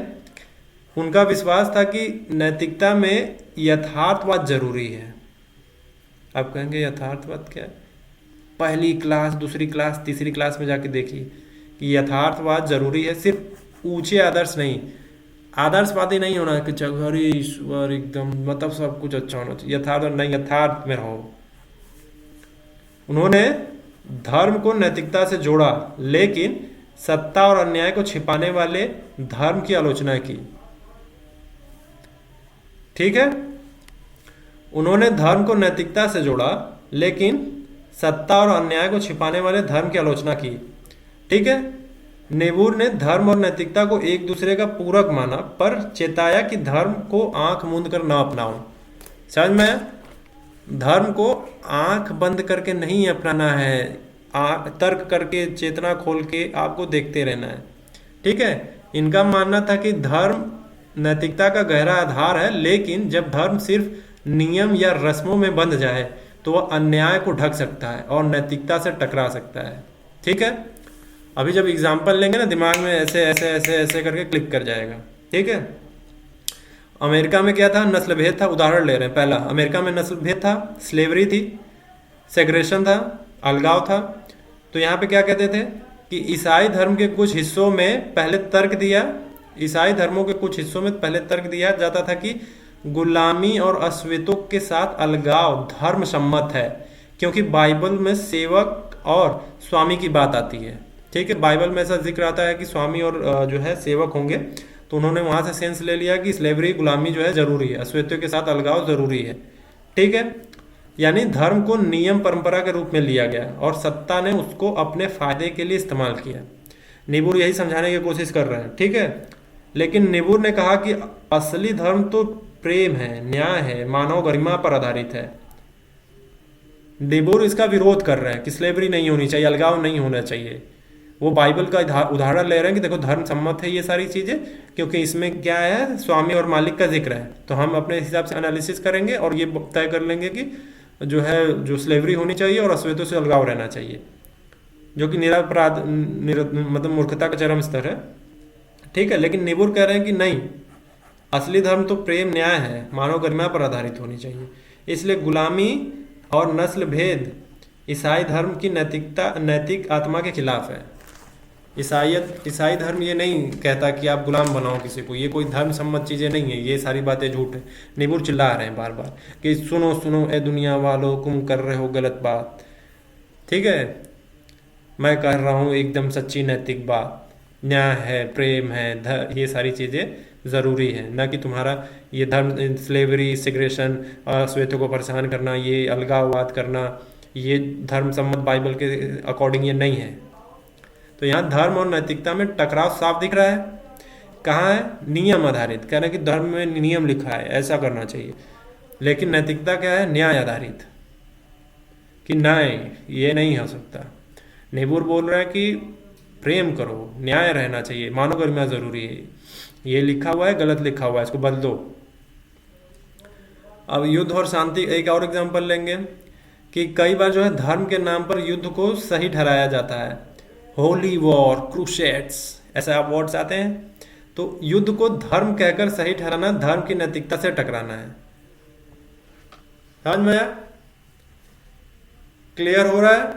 उनका विश्वास था कि नैतिकता में यथार्थवाद जरूरी है। आप कहेंगे यथार्थवाद क्या है? पहली क्लास, दूसरी क्लास, तीसरी क्लास में जाके देखिए कि यथार्थवाद जरूरी है। सिर्फ ऊंचे आदर्श नहीं, आदर्शवादी नहीं होना कि हरे ईश्वर एकदम मतलब सब कुछ अच्छा होना चाहिए, यथार्थ नहीं, यथार्थ में रहो। उन्होंने धर्म को नैतिकता से जोड़ा, लेकिन सत्ता और अन्याय को छिपाने वाले धर्म की आलोचना की। ठीक है, उन्होंने धर्म को नैतिकता से जोड़ा, लेकिन सत्ता और अन्याय को छिपाने वाले धर्म की आलोचना की। ठीक है, नेबूर ने धर्म और नैतिकता को एक दूसरे का पूरक माना, पर चेताया कि धर्म को आंख मूंद कर ना अपनाओ। समझ में आया? धर्म को आंख बंद करके नहीं अपनाना है, तर्क करके, चेतना खोल के आपको देखते रहना है। ठीक है, इनका मानना था कि धर्म नैतिकता का गहरा आधार है, लेकिन जब धर्म सिर्फ नियम या रस्मों में बंध जाए तो वह अन्याय को ढक सकता है और नैतिकता से टकरा सकता है। ठीक है, अभी जब एग्जाम्पल लेंगे ना, दिमाग में ऐसे ऐसे ऐसे ऐसे करके क्लिक कर जाएगा। ठीक है, अमेरिका में क्या था? नस्ल भेद था। उदाहरण ले रहे हैं, पहला अमेरिका में नस्ल भेद था, स्लेवरी थी, सेग्रेशन था, अलगाव था। तो यहाँ पे क्या कहते थे कि ईसाई धर्म के कुछ हिस्सों में पहले तर्क दिया, ईसाई धर्मों के कुछ हिस्सों में पहले तर्क दिया जाता था कि गुलामी और अश्वेतों के साथ अलगाव धर्म सम्मत है, क्योंकि बाइबल में सेवक और स्वामी की बात आती है। ठीक है, बाइबल में ऐसा जिक्र आता है कि स्वामी और जो है सेवक होंगे, तो उन्होंने वहां से सेंस ले लिया कि स्लेवरी, गुलामी जो है जरूरी है, अश्वेतों के साथ अलगाव जरूरी है। ठीक है, यानी धर्म को नियम परंपरा के रूप में लिया गया और सत्ता ने उसको अपने फायदे के लिए इस्तेमाल किया। निबूर यही समझाने की कोशिश कर रहे हैं। ठीक है, लेकिन निबूर ने कहा कि असली धर्म तो प्रेम है, न्याय है, मानव गरिमा पर आधारित है। निबूर इसका विरोध कर रहे हैं कि स्लेवरी नहीं होनी चाहिए, अलगाव नहीं होना चाहिए। वो बाइबल का उदाहरण ले रहे हैं कि देखो धर्म सम्मत है ये सारी चीजें, क्योंकि इसमें क्या है, स्वामी और मालिक का जिक्र है। तो हम अपने हिसाब से एनालिसिस करेंगे और ये तय कर लेंगे कि जो है जो स्लेवरी होनी चाहिए और अश्वेतों से अलगाव रहना चाहिए, जो कि निरपराध मतलब मूर्खता का चरम स्तर है। ठीक है, लेकिन निबूर कह रहे हैं कि नहीं, असली धर्म तो प्रेम, न्याय है, मानव गरिमा पर आधारित होनी चाहिए। इसलिए गुलामी और नस्ल भेद ईसाई धर्म की नैतिक आत्मा के खिलाफ है। ईसाई धर्म ये नहीं कहता कि आप गुलाम बनाओ किसी को, ये कोई धर्म सम्मत चीजें नहीं है, ये सारी बातें झूठ है। निबूर चिल्ला रहे हैं बार बार कि सुनो सुनो ए दुनिया वालों, तुम कर रहे हो गलत बात। ठीक है, मैं कह रहा हूँ एकदम सच्ची नैतिक बात, न्याय है, प्रेम है, ये सारी चीजें जरूरी है, ना कि तुम्हारा ये धर्म, स्लेवरी, सिग्रेशन, अश्वेतों को परेशान करना, ये अलगाववाद करना, ये धर्म सम्मत बाइबल के अकॉर्डिंग ये नहीं है। तो यहाँ धर्म और नैतिकता में टकराव साफ दिख रहा है। कहाँ है? नियम आधारित। कह रहे हैं कि धर्म में नियम लिखा है, ऐसा करना चाहिए, लेकिन नैतिकता क्या है? न्याय आधारित, कि न्याय ये नहीं हो सकता। नेबूर बोल रहा है कि प्रेम करो, न्याय रहना चाहिए, मानव गरिमा जरूरी है। ये लिखा हुआ है, गलत लिखा हुआ है, इसको बदल दो। अब युद्ध और शांति, एक और एग्जांपल लेंगे कि कई बार जो है धर्म के नाम पर युद्ध को सही ठहराया जाता है। होली वॉर, क्रूसेड्स, ऐसे वर्ड्स आते हैं। तो युद्ध को धर्म कहकर सही ठहराना धर्म की नैतिकता से टकराना है। समझ में आया? क्लियर हो रहा है?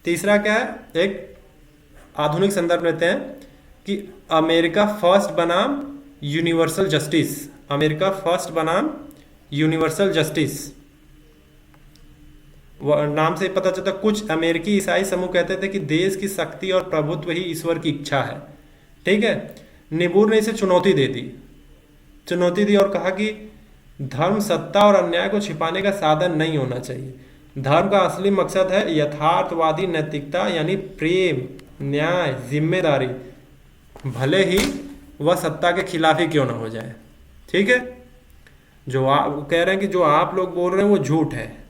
तीसरा क्या है? एक आधुनिक संदर्भ लेते हैं कि अमेरिका फर्स्ट बनाम यूनिवर्सल जस्टिस। अमेरिका फर्स्ट बनाम यूनिवर्सल जस्टिस नाम से पता चलता, कुछ अमेरिकी ईसाई समूह कहते थे कि देश की शक्ति और प्रभुत्व ही ईश्वर की इच्छा है। ठीक है, निबूर ने इसे चुनौती दी और कहा कि धर्म सत्ता और अन्याय को छिपाने का साधन नहीं होना चाहिए, धर्म का असली मकसद है यथार्थवादी नैतिकता, यानी प्रेम, न्याय, जिम्मेदारी, भले ही वह सत्ता के खिलाफ ही क्यों ना हो जाए। ठीक है, जो आप कह रहे हैं कि जो आप लोग बोल रहे हैं वो झूठ है,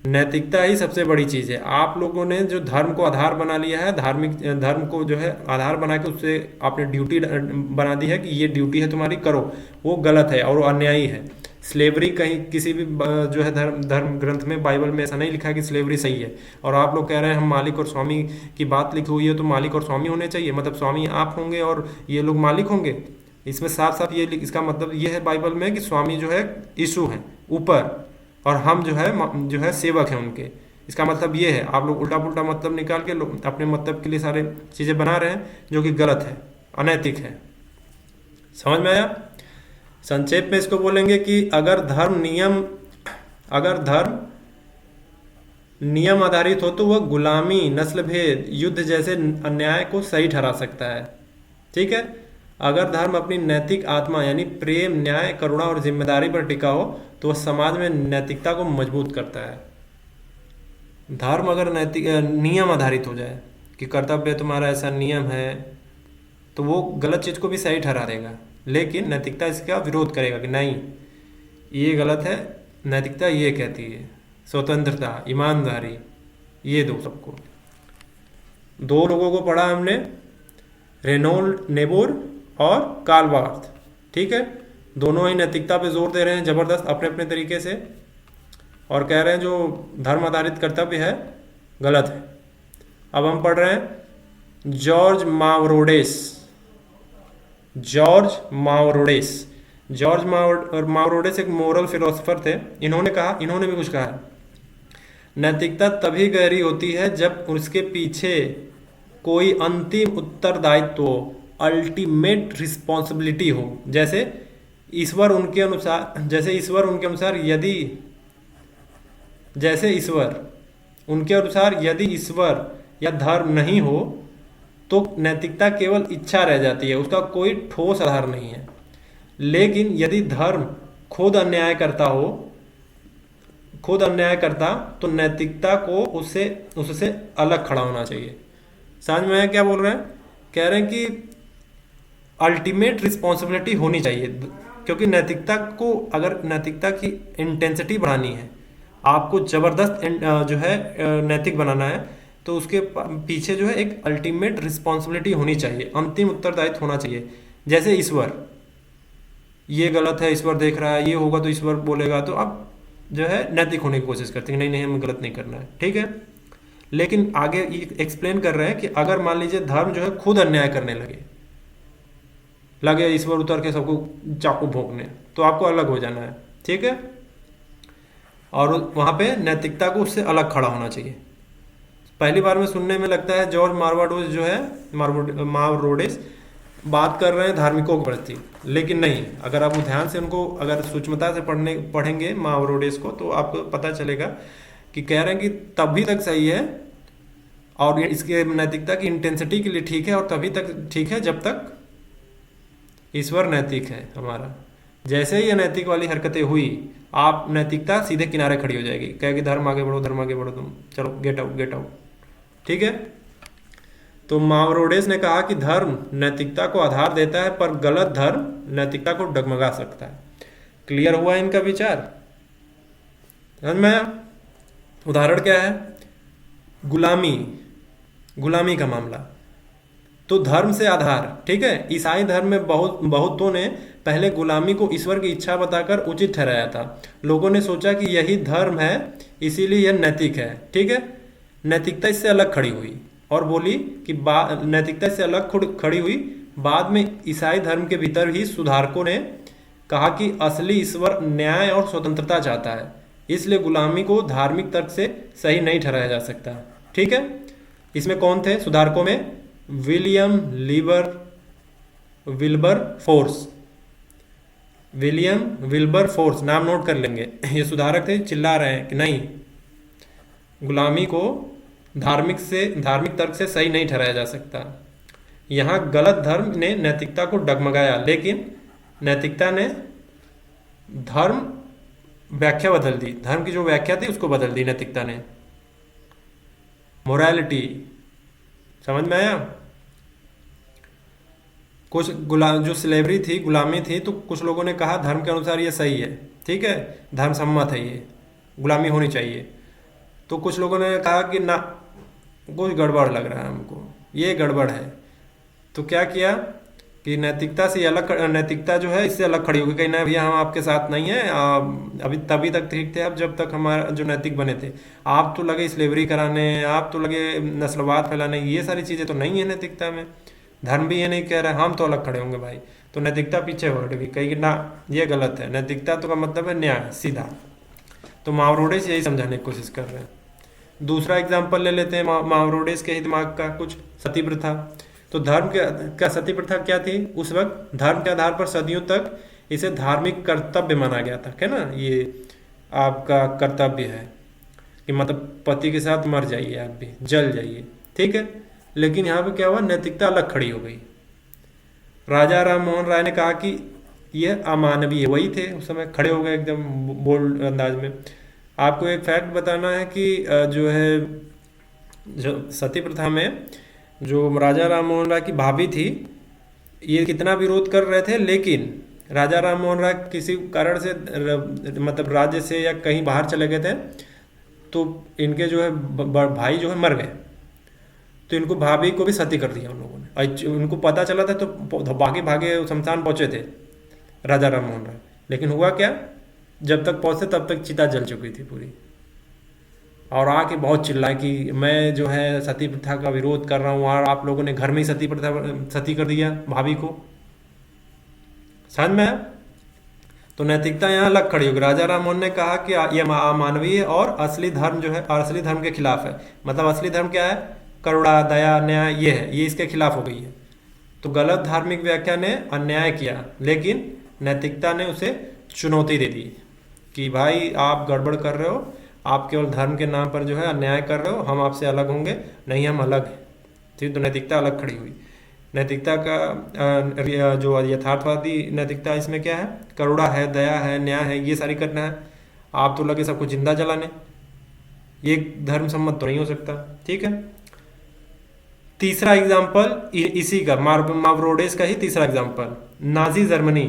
नैतिकता ही सबसे बड़ी चीज़ है। आप लोगों ने जो धर्म को आधार बना लिया है, धार्मिक धर्म को जो है आधार बना के उससे आपने ड्यूटी बना दी है कि ये ड्यूटी है तुम्हारी, करो, वो गलत है और वो अन्यायी है। स्लेवरी कहीं किसी भी जो है धर्म ग्रंथ में, बाइबल में ऐसा नहीं लिखा है कि स्लेवरी सही है। और आप लोग कह रहे हैं हम मालिक और स्वामी की बात लिखी हुई है, तो मालिक और स्वामी होने चाहिए, मतलब स्वामी आप होंगे और ये लोग मालिक होंगे। इसमें साफ साफ ये इसका मतलब ये है बाइबल में कि स्वामी जो है यीशु हैं ऊपर, और हम जो है सेवक हैं उनके। इसका मतलब ये है, आप लोग उल्टा पुल्टा मतलब निकाल के अपने मतलब के लिए सारे चीज़ें बना रहे हैं जो कि गलत है, अनैतिक है। समझ में आया? संक्षेप में इसको बोलेंगे कि अगर धर्म नियम आधारित हो तो वह गुलामी, नस्ल भेद, युद्ध जैसे अन्याय को सही ठहरा सकता है। ठीक है, अगर धर्म अपनी नैतिक आत्मा यानी प्रेम, न्याय, करुणा और जिम्मेदारी पर टिका हो तो वह समाज में नैतिकता को मजबूत करता है। धर्म अगर नैतिक नियम आधारित हो जाए कि कर्तव्य तुम्हारा ऐसा नियम है, तो वो गलत चीज़ को भी सही ठहरा देगा, लेकिन नैतिकता इसका विरोध करेगा कि नहीं ये गलत है, नैतिकता ये कहती है स्वतंत्रता, ईमानदारी, ये दो सबको। दो लोगों को पढ़ा हमने, रेनोल्ड नेबोर और कार्ल बार्थ। ठीक है, दोनों ही नैतिकता पे जोर दे रहे हैं जबरदस्त अपने अपने तरीके से, और कह रहे हैं जो धर्म आधारित कर्तव्य है गलत है। अब हम पढ़ रहे हैं जॉर्ज मावरोडेस। जॉर्ज मावरोडेस एक मोरल फिलोसोफर थे। इन्होंने भी कुछ कहा है, नैतिकता तभी गहरी होती है जब उसके पीछे कोई अंतिम उत्तरदायित्व, अल्टीमेट रिस्पॉन्सिबिलिटी हो। जैसे ईश्वर उनके अनुसार यदि ईश्वर या धर्म नहीं हो तो नैतिकता केवल इच्छा रह जाती है, उसका कोई ठोस आधार नहीं है। लेकिन यदि धर्म खुद अन्याय करता तो नैतिकता को उससे अलग खड़ा होना चाहिए। समझ में क्या बोल रहे हैं? कह रहे हैं कि अल्टीमेट रिस्पॉन्सिबिलिटी होनी चाहिए, क्योंकि अगर नैतिकता की इंटेंसिटी बढ़ानी है, आपको जबरदस्त जो है नैतिक बनाना है, तो उसके पीछे जो है एक अल्टीमेट रिस्पॉन्सिबिलिटी होनी चाहिए, अंतिम उत्तरदायित्व होना चाहिए। जैसे ईश्वर, ये गलत है, ईश्वर देख रहा है, ये होगा तो ईश्वर बोलेगा, तो आप जो है नैतिक होने की कोशिश करते हैं, नहीं हमें गलत नहीं करना है। ठीक है, लेकिन आगे एक्सप्लेन कर रहे हैं कि अगर मान लीजिए धर्म जो है खुद अन्याय करने लगे ईश्वर उतर के सबको चाकू भोंकने, तो आपको अलग हो जाना है। ठीक है, और वहां पे नैतिकता को उससे अलग खड़ा होना चाहिए। पहली बार में सुनने में लगता है जॉर्ज मावरोडेस बात कर रहे हैं धार्मिकों के प्रति, लेकिन नहीं, अगर आप ध्यान से उनको अगर सूक्ष्मता से पढ़ेंगे मावरोडेस को, तो आपको पता चलेगा कि कह रहे हैं कि तभी तक सही है और इसके नैतिकता की इंटेंसिटी के लिए ठीक है, और तभी तक ठीक है जब तक ईश्वर नैतिक है हमारा। जैसे ही ये नैतिक वाली हरकतें हुई, आप नैतिकता सीधे किनारे खड़ी हो जाएगी, कहे कि धर्म आगे बढ़ो, तुम चलो गेट आउट। ठीक है, तो मावरोडेस ने कहा कि धर्म नैतिकता को आधार देता है, पर गलत धर्म नैतिकता को डगमगा सकता है। क्लियर हुआ इनका विचार? समझ में आया? उदाहरण क्या है? गुलामी का मामला, तो धर्म से आधार। ठीक है, ईसाई धर्म में बहुतों ने पहले गुलामी को ईश्वर की इच्छा बताकर उचित ठहराया था। लोगों ने सोचा कि यही धर्म है, इसीलिए यह नैतिक है। ठीक है, नैतिकता इससे अलग खड़ी हुई और बोली कि नैतिकता इससे अलग खड़ी हुई। बाद में ईसाई धर्म के भीतर ही सुधारकों ने कहा कि असली ईश्वर न्याय और स्वतंत्रता चाहता है, इसलिए गुलामी को धार्मिक तर्क से सही नहीं ठहराया जा सकता। ठीक है, इसमें कौन थे सुधारकों में? विलियम विल्बर फोर्स, नाम नोट कर लेंगे। ये सुधारक थे, चिल्ला रहे हैं कि नहीं, गुलामी को धार्मिक तर्क से सही नहीं ठहराया जा सकता। यहाँ गलत धर्म ने नैतिकता को डगमगाया, लेकिन नैतिकता ने धर्म व्याख्या बदल दी, धर्म की जो व्याख्या थी उसको बदल दी नैतिकता ने। मोरालिटी, समझ में आया? कुछ गुलाम जो स्लेवरी थी, गुलामी थी, तो कुछ लोगों ने कहा धर्म के अनुसार ये सही है, ठीक है, धर्म सम्मत है, ये गुलामी होनी चाहिए। तो कुछ लोगों ने कहा कि ना, कुछ गड़बड़ लग रहा है हमको, ये गड़बड़ है। तो क्या किया कि नैतिकता से अलग, नैतिकता जो है इससे अलग खड़ी होगी, कहीं ना भैया हम आपके साथ नहीं है, अभी तभी तक ठीक थे, अब जब तक हमारा जो नैतिक बने थे, आप तो लगे स्लेवरी कराने, आप तो लगे नस्लवाद फैलाने, ये सारी चीज़ें तो नहीं है नैतिकता में, धर्म भी ये नहीं कह रहा है, हम तो अलग खड़े होंगे भाई। तो नैतिकता पीछे हट गई, कही कि ना ये गलत है, नैतिकता तो का मतलब है न्याय, सीधा। तो मावरोडेस यही समझाने की कोशिश कर रहे हैं। दूसरा एग्जाम्पल ले लेते हैं मावरोडेस के ही दिमाग का, कुछ सती प्रथा। तो धर्म का सती प्रथा क्या थी उस वक्त? धर्म के आधार पर सदियों तक इसे धार्मिक कर्तव्य माना गया था, है ना, ये आपका कर्तव्य है कि मतलब पति के साथ मर जाइए, आप भी जल जाइए, ठीक है। लेकिन यहाँ पे क्या हुआ, नैतिकता अलग खड़ी हो गई। राजा राम मोहन राय ने कहा कि यह अमानवीय है, वही थे उस समय, खड़े हो गए एकदम बोल्ड अंदाज में। आपको एक फैक्ट बताना है कि जो है, जो सती प्रथा में जो राजा राम मोहन राय की भाभी थी, ये कितना विरोध कर रहे थे, लेकिन राजा राम मोहन राय किसी कारण से मतलब राज्य से या कहीं बाहर चले गए थे, तो इनके जो है भाई जो है मर गए, तो इनको भाभी को भी सती कर दिया उन लोगों ने। उनको पता चला था तो भागे भागे शमशान पहुंचे थे राजा राम मोहन राय, लेकिन हुआ क्या, जब तक पहुंचे तब तक चिता जल चुकी थी पूरी, और आके बहुत चिल्लाए कि मैं जो है सती प्रथा का विरोध कर रहा हूँ, और आप लोगों ने घर में ही सती कर दिया भाभी को। समझ में आया? तो नैतिकता यहाँ अलग खड़ी होगी। राजा राम मोहन ने कहा कि यह अमानवीय और असली धर्म जो है, और असली धर्म के खिलाफ है। मतलब असली धर्म क्या है? करुणा, दया, न्याय, ये है, ये इसके खिलाफ हो गई है। तो गलत धार्मिक व्याख्या ने अन्याय किया, लेकिन नैतिकता ने उसे चुनौती दे दी कि भाई आप गड़बड़ कर रहे हो, आप केवल धर्म के नाम पर जो है अन्याय कर रहे हो, हम आपसे अलग होंगे, नहीं हम अलग हैं। ठीक, तो नैतिकता अलग खड़ी हुई। नैतिकता का जो यथार्थवादी नैतिकता, इसमें क्या है? करुणा है, दया है, न्याय है, ये सारी करना है। आप तो लगे सबको जिंदा जलाने, ये धर्म सम्मत तो नहीं हो सकता, ठीक है। तीसरा एग्जाम्पल इसी का, मावरोडेस का ही तीसरा एग्जाम्पल, नाजी जर्मनी,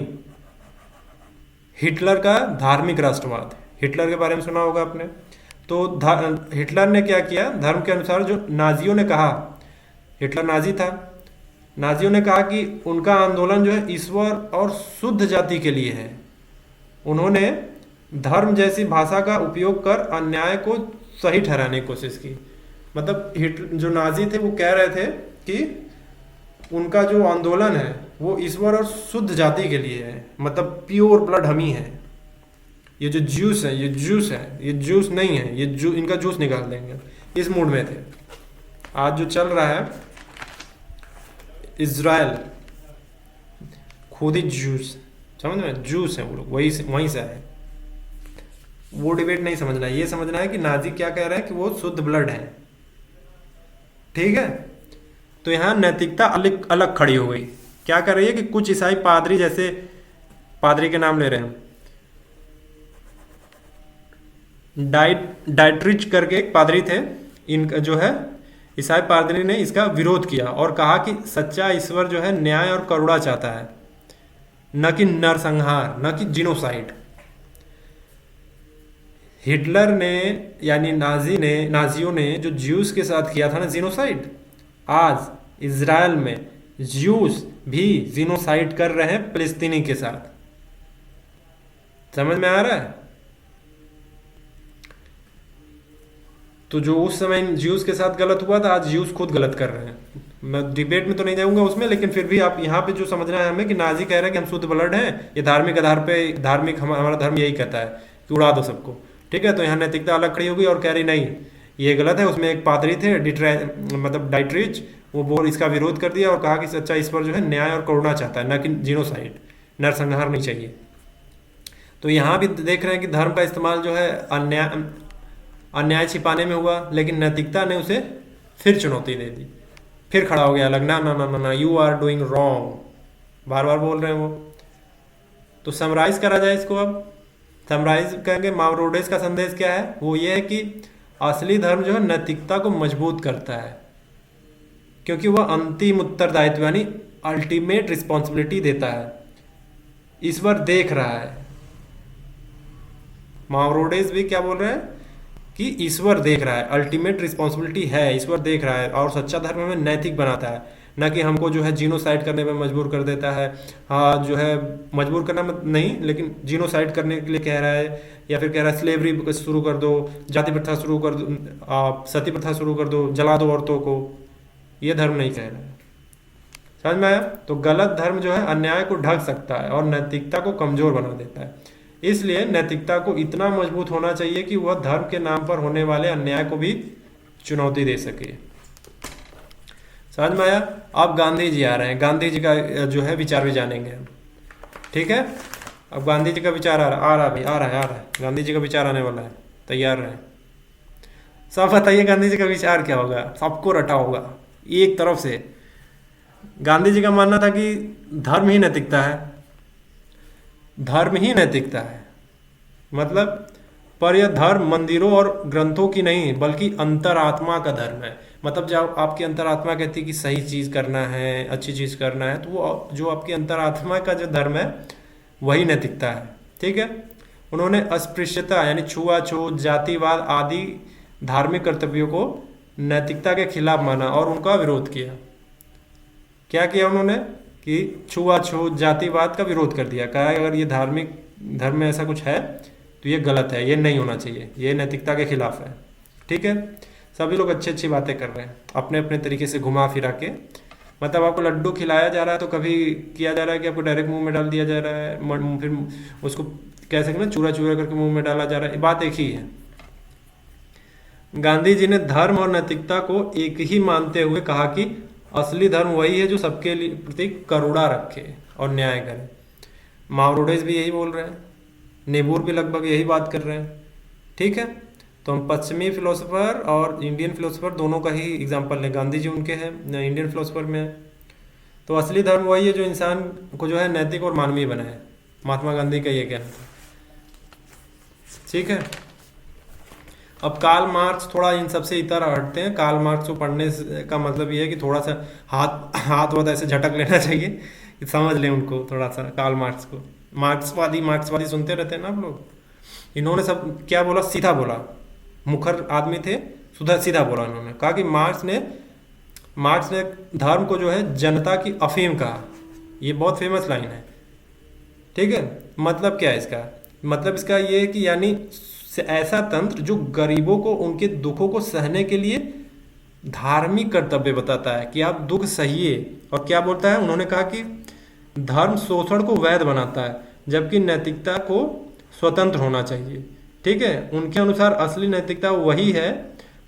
हिटलर का धार्मिक राष्ट्रवाद। हिटलर के बारे में सुना होगा आपने। तो हिटलर ने क्या किया, धर्म के अनुसार जो नाजियों ने कहा, हिटलर नाजी था, नाजियों ने कहा कि उनका आंदोलन जो है ईश्वर और शुद्ध जाति के लिए है। उन्होंने धर्म जैसी भाषा का उपयोग कर अन्याय को सही ठहराने की कोशिश की। मतलब जो नाजी थे वो कह रहे थे कि उनका जो आंदोलन है वो ईश्वर और शुद्ध जाति के लिए है, मतलब प्योर ब्लड हम ही है। ये जो जूस है, ये जूस है, ये जूस नहीं है, ये इनका जूस निकाल देंगे, इस मूड में थे। आज जो चल रहा है इज़राइल, खुद ही जूस, समझ में, जूस है वो लोग, वहीं से आए। वो डिबेट नहीं समझना है, ये समझना है कि नाजी क्या कह रहे हैं कि वो शुद्ध ब्लड है, ठीक है। तो यहाँ नैतिकता अलग अलग खड़ी हो गई। क्या कर रही है कि कुछ ईसाई पादरी, जैसे पादरी के नाम ले रहे हैं, डाइट्रिच करके एक पादरी थे, इनका जो है ईसाई पादरी ने इसका विरोध किया और कहा कि सच्चा ईश्वर जो है न्याय और करुणा चाहता है, न कि नरसंहार, न कि जिनोसाइड। हिटलर ने यानी नाजियों ने जो ज्यूस के साथ किया था ना जिनोसाइड, आज इज़राइल में ज्यूस भी जिनोसाइड कर रहे हैं फिलिस्तीनी के साथ। समझ में आ रहा है? तो जो उस समय ज्यूस के साथ गलत हुआ था, आज ज्यूस खुद गलत कर रहे हैं। मैं डिबेट में तो नहीं जाऊंगा उसमें, लेकिन फिर भी आप यहाँ पे जो समझना है हमें कि नाजी कह रहे हैं कि हम शुद्ध ब्लड हैं, ये धार्मिक आधार पे, धार्मिक हमारा धर्म यही कहता है कि उड़ा दो सबको, ठीक है। तो यहाँ नैतिकता अलग खड़ी होगी और कह रही नहीं ये गलत है। उसमें एक पादरी थे मतलब डाइट्रिच, वो इसका विरोध कर दिया और कहा कि सच्चा ईश्वर जो है न्याय और करुणा चाहता है, न कि जिनोसाइड, नरसंहार नहीं चाहिए। तो यहाँ भी देख रहे हैं कि धर्म का इस्तेमाल जो है अन्याय छिपाने में हुआ, लेकिन नैतिकता ने उसे फिर चुनौती दे दी, फिर खड़ा हो गया अलग, ना ना ना ना ना, यू आर डूइंग रॉन्ग, बार बार बोल रहे हैं वो। तो समराइज करा जाए इसको अब, समराइज करेंगे, मार्क्वेस का संदेश क्या है? वो ये है कि असली धर्म जो है नैतिकता को मजबूत करता है, क्योंकि वह अंतिम उत्तरदायित्व यानी अल्टीमेट रिस्पॉन्सिबिलिटी देता है। ईश्वर देख रहा है। मार्क्वेस भी क्या बोल रहे हैं कि ईश्वर देख रहा है, अल्टीमेट रिस्पॉन्सिबिलिटी है, ईश्वर देख रहा है। और सच्चा धर्म हमें नैतिक बनाता है, न कि हमको जो है जीनोसाइड करने में मजबूर कर देता है। हाँ, जो है मजबूर करना नहीं, लेकिन जीनोसाइड करने के लिए कह रहा है, या फिर कह रहा है स्लेवरी शुरू कर दो, जाति प्रथा शुरू कर दो, सती प्रथा शुरू कर दो, जला दो औरतों को। ये धर्म नहीं कह रहा है। समझ में आया? तो गलत धर्म जो है अन्याय को ढक सकता है और नैतिकता को कमजोर बना देता है। इसलिए नैतिकता को इतना मजबूत होना चाहिए कि वह धर्म के नाम पर होने वाले अन्याय को भी चुनौती दे सके। समझ में आया? अब गांधी जी आ रहे हैं, गांधी जी का जो है विचार भी जानेंगे हम। ठीक है, अब गांधी जी का विचार आ रहा है। गांधी जी का विचार आने वाला है, तैयार रहे। सब बताइए गांधी जी का विचार क्या होगा? सबको रटा होगा एक तरफ से। गांधी जी का मानना था कि धर्म ही नैतिकता है, धर्म ही नैतिकता है। मतलब पर यह धर्म मंदिरों और ग्रंथों की नहीं, बल्कि अंतरात्मा का धर्म है। मतलब जब आपकी अंतरात्मा कहती है कि सही चीज करना है, अच्छी चीज करना है, तो वो जो आपकी अंतरात्मा का जो धर्म है वही नैतिकता है। ठीक है। उन्होंने अस्पृश्यता यानी छुआछूत, जातिवाद आदि धार्मिक कर्तव्यों को नैतिकता के खिलाफ माना और उनका विरोध किया। क्या किया उन्होंने कि छुआछूत, जातिवाद का विरोध कर दिया। कहा अगर ये धार्मिक धर्म में ऐसा कुछ है तो ये गलत है, ये नहीं होना चाहिए, ये नैतिकता के खिलाफ है। ठीक है। सभी लोग अच्छी अच्छी बातें कर रहे हैं अपने अपने तरीके से घुमा फिरा के। मतलब आपको लड्डू खिलाया जा रहा है तो कभी किया जा रहा है कि आपको डायरेक्ट मुंह में डाल दिया जा रहा है, फिर उसको कह सकते ना चूरा चूरा करके मुंह में डाला जा रहा है। बात एक ही है। गांधी जी ने धर्म और नैतिकता को एक ही मानते हुए कहा कि असली धर्म वही है जो सबके लिए प्रति करुणा रखे और न्याय करे। मार्क्वेस भी यही बोल रहे हैं, नेबूर भी लगभग यही बात कर रहे हैं। ठीक है। तो हम पश्चिमी फिलोसोफर और इंडियन फिलोसोफर दोनों का ही एग्जांपल लें। गांधी जी उनके हैं, इंडियन फिलोसोफर में है। तो असली धर्म वही है जो इंसान को जो है नैतिक और मानवीय बनाए। महात्मा गांधी का ये कहना था। ठीक है। अब कार्ल मार्क्स थोड़ा इन सबसे इतर हटते हैं। कार्ल मार्क्स को पढ़ने का मतलब ये है कि थोड़ा सा हाथ ऐसे झटक लेना चाहिए कि समझ लें उनको थोड़ा सा। कार्ल मार्क्स को मार्क्सवादी सुनते रहते हैं ना आप लोग। इन्होंने सब क्या बोला? सीधा बोला। मुखर आदमी थे, सीधा बोला। इन्होंने कहा कि मार्क्स ने धर्म को जो है जनता की अफीम कहा। ये बहुत फेमस लाइन है। ठीक है। मतलब क्या है इसका? मतलब इसका ये है कि यानी ऐसा तंत्र जो गरीबों को उनके दुखों को सहने के लिए धार्मिक कर्तव्य बताता है कि आप दुख सहिए। और क्या बोलता है? उन्होंने कहा कि धर्म शोषण को वैध बनाता है, जबकि नैतिकता को स्वतंत्र होना चाहिए। ठीक है। उनके अनुसार असली नैतिकता वही है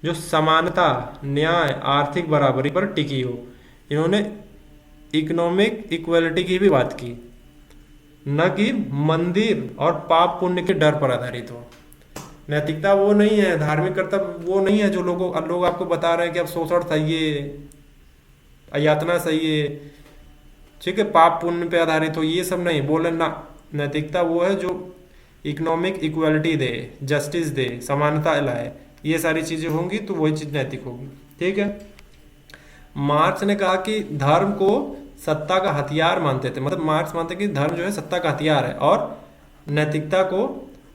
जो समानता, न्याय, आर्थिक बराबरी पर टिकी हो। इन्होंने इकोनॉमिक इक्वलिटी की भी बात की, न कि मंदिर और पाप पुण्य के डर पर आधारित हो। नैतिकता वो नहीं है, धार्मिक कर्तव्य वो नहीं है जो लोग आपको बता रहे हैं कि अब शोषण सहिए, यातना सहिए, ठीक है, पाप पुण्य पे आधारित हो। ये सब नहीं बोले ना। नैतिकता वो है जो इकोनॉमिक इक्वालिटी दे, जस्टिस दे, समानता लाए। ये सारी चीजें होंगी तो वही चीज नैतिक होगी। ठीक है। मार्क्स ने कहा कि धर्म को सत्ता का हथियार मानते थे। मतलब मार्क्स मानते कि धर्म जो है सत्ता का हथियार है, और नैतिकता को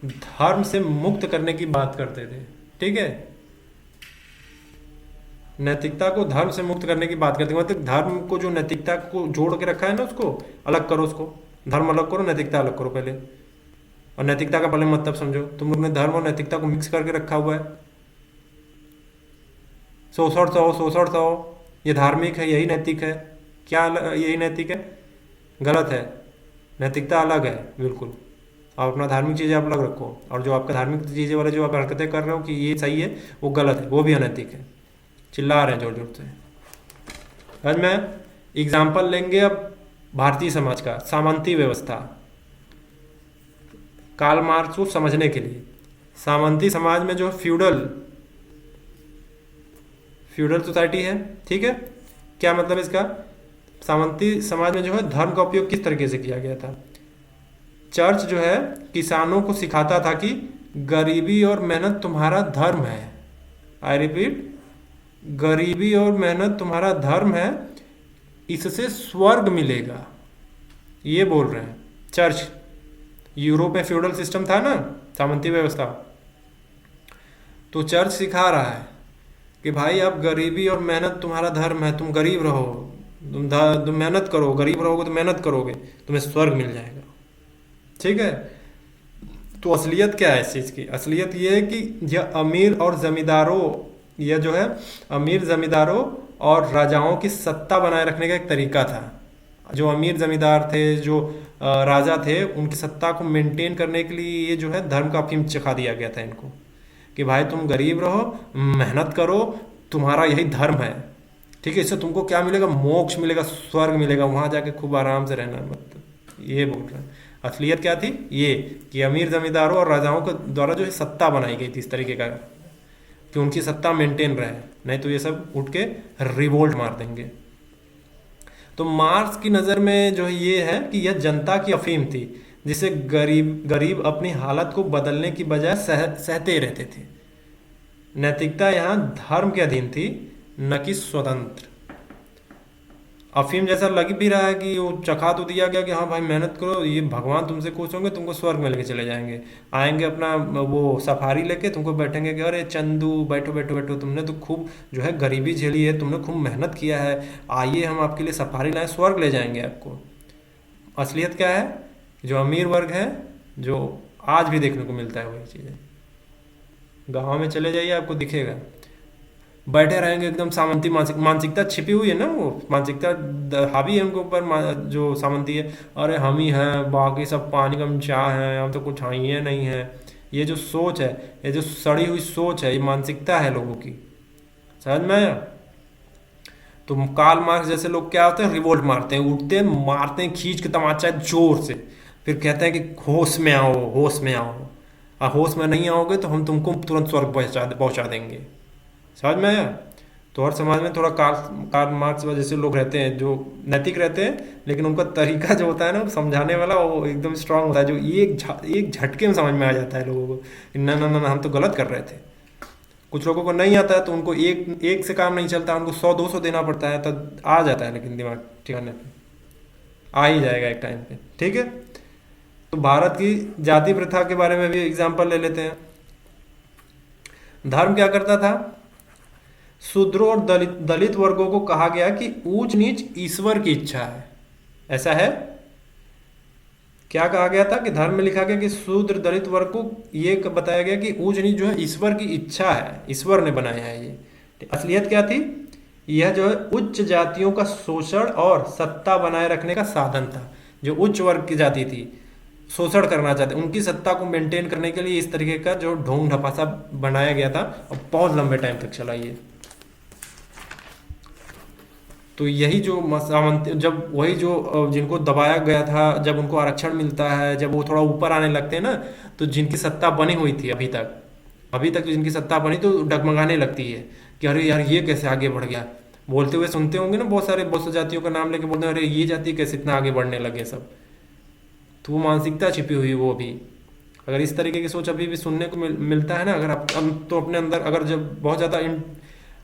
धर्म से मुक्त करने की बात करते थे। ठीक है। नैतिकता को धर्म से मुक्त करने की बात करते थे। मतलब धर्म को जो नैतिकता को जोड़ के रखा है ना, उसको अलग करो। उसको धर्म अलग करो, नैतिकता अलग करो पहले। और नैतिकता का पहले मतलब समझो। तुम लोग ने धर्म और नैतिकता को मिक्स करके रखा हुआ है। शोषण सहो ये धार्मिक है, यही नैतिक है। क्या यही नैतिक है? गलत है। नैतिकता अलग है बिल्कुल। आप अपना धार्मिक चीज़ें आप अलग रखो, और जो आपका धार्मिक चीज़ें वाले जो आप हरकतें कर रहे हो कि ये सही है वो गलत है, वो भी अनैतिक है। चिल्ला रहे हैं जोर जोर से। आज मैं एग्जाम्पल लेंगे अब भारतीय समाज का, सामंती व्यवस्था। कार्ल मार्क्स को समझने के लिए सामंती समाज में जो फ्यूडल सोसाइटी है। ठीक है। क्या मतलब इसका? सामंती समाज में जो है धर्म का उपयोग किस तरीके से किया गया था? चर्च जो है किसानों को सिखाता था कि गरीबी और मेहनत तुम्हारा धर्म है। आई रिपीट, गरीबी और मेहनत तुम्हारा धर्म है, इससे स्वर्ग मिलेगा, ये बोल रहे हैं चर्च। यूरोप में फ्यूडल सिस्टम था ना, सामंती व्यवस्था। तो चर्च सिखा रहा है कि भाई अब गरीबी और मेहनत तुम्हारा धर्म है, तुम गरीब रहो, तुम मेहनत करो, गरीब रहोगे तो मेहनत करोगे, तुम्हें स्वर्ग मिल जाएगा। ठीक है। तो असलियत क्या है इस चीज़ की? असलियत ये है कि यह अमीर और जमींदारों, यह जो है अमीर जमींदारों और राजाओं की सत्ता बनाए रखने का एक तरीका था। जो अमीर जमींदार थे, जो राजा थे, उनकी सत्ता को मेंटेन करने के लिए ये जो है धर्म का अफीम चखा दिया गया था इनको, कि भाई तुम गरीब रहो, मेहनत करो, तुम्हारा यही धर्म है। ठीक है, इससे तुमको क्या मिलेगा? मोक्ष मिलेगा, स्वर्ग मिलेगा, वहां जाके खूब आराम से रहना। मतलब ये बोल रहे हैं। असलियत क्या थी? ये कि अमीर जमींदारों और राजाओं के द्वारा जो है सत्ता बनाई गई थी इस तरीके का, कि उनकी सत्ता मेंटेन रहे, नहीं तो ये सब उठ के रिवोल्ट मार देंगे। तो मार्क्स की नज़र में जो है ये है कि यह जनता की अफीम थी, जिसे गरीब अपनी हालत को बदलने की बजाय सहते रहते थे। नैतिकता यहाँ धर्म के अधीन थी, न कि स्वतंत्र। अफीम जैसा लग भी रहा है कि वो चखा तो दिया गया कि हाँ भाई मेहनत करो, ये भगवान तुमसे खुश होंगे, तुमको स्वर्ग में लेके चले जाएंगे, आएंगे अपना वो सफारी लेके, तुमको बैठेंगे कि अरे चंदू बैठो बैठो बैठो, तुमने तो खूब जो है गरीबी झेली है, तुमने खूब मेहनत किया है, आइए हम आपके लिए सफारी लाएं, स्वर्ग ले जाएंगे आपको। असलियत क्या है? जो अमीर वर्ग है, जो आज भी देखने को मिलता है वही चीज़ें। गाँव में चले जाइए आपको दिखेगा, बैठे रहेंगे एकदम सामंती मानसिकता छिपी हुई है ना, वो मानसिकता हावी है उनके ऊपर, जो सामंती है, अरे हम ही हैं, बाकी सब पानी कम चाह हैं, हम तो कुछ ही नहीं है। ये जो सोच है, ये जो सड़ी हुई सोच है, ये मानसिकता है लोगों की। समझ में आया? तो कार्ल मार्क्स जैसे लोग क्या होते हैं? रिवोल्ट मारते हैं, उठते हैं, मारते हैं खींच के तमाचा जोर से, फिर कहते हैं कि होश में आओ, होश में आओ, और होश में नहीं आओगे तो हम तुमको तुरंत स्वर्ग पहुंचा देंगे। समझ में आया? तो हर समाज में थोड़ा कार्ल मार्क्स जैसे लोग रहते हैं जो नैतिक रहते हैं, लेकिन उनका तरीका जो होता है ना समझाने वाला, वो एकदम स्ट्रांग होता है, जो एक झटके में समझ में आ जाता है लोगों को कि ना ना ना हम तो गलत कर रहे थे। कुछ लोगों को नहीं आता है तो उनको एक से काम नहीं चलता, उनको 100-200 देना पड़ता है, तब आ जाता है, लेकिन दिमाग ठिकाने पे आ ही जाएगा एक टाइम पे। ठीक है। तो भारत की जाति प्रथा के बारे में भी एग्जाम्पल ले लेते हैं। धर्म क्या करता था? शूद्रों और दलित वर्गों को कहा गया कि ऊंच नीच ईश्वर की इच्छा है। ऐसा है? क्या कहा गया था? कि धर्म में लिखा गया कि शूद्र दलित वर्ग को ये बताया गया कि ऊंच नीच जो है ईश्वर की इच्छा है, ईश्वर ने बनाया है ये। असलियत क्या थी? यह जो है उच्च जातियों का शोषण और सत्ता बनाए रखने का साधन था। जो उच्च वर्ग की जाति थी, शोषण करना चाहते, उनकी सत्ता को मेंटेन करने के लिए इस तरीके का जो ढोंग ढपासा बनाया गया था, और बहुत लंबे टाइम तक चला ये। तो यही जो सामंती, जब वही जो जिनको दबाया गया था, जब उनको आरक्षण मिलता है, जब वो थोड़ा ऊपर आने लगते हैं ना, तो जिनकी सत्ता बनी हुई थी अभी तक जिनकी सत्ता बनी, तो डगमगाने लगती है कि अरे यार ये कैसे आगे बढ़ गया। बोलते हुए सुनते होंगे ना, बहुत से जातियों का नाम लेके बोलते हैं अरे ये जाति कैसे इतना आगे बढ़ने लगे सब। तो वो मानसिकता छिपी हुई वो भी, अगर इस तरीके की सोच अभी भी सुनने को मिलता है ना, अगर आप तो अपने अंदर, अगर जब बहुत ज़्यादा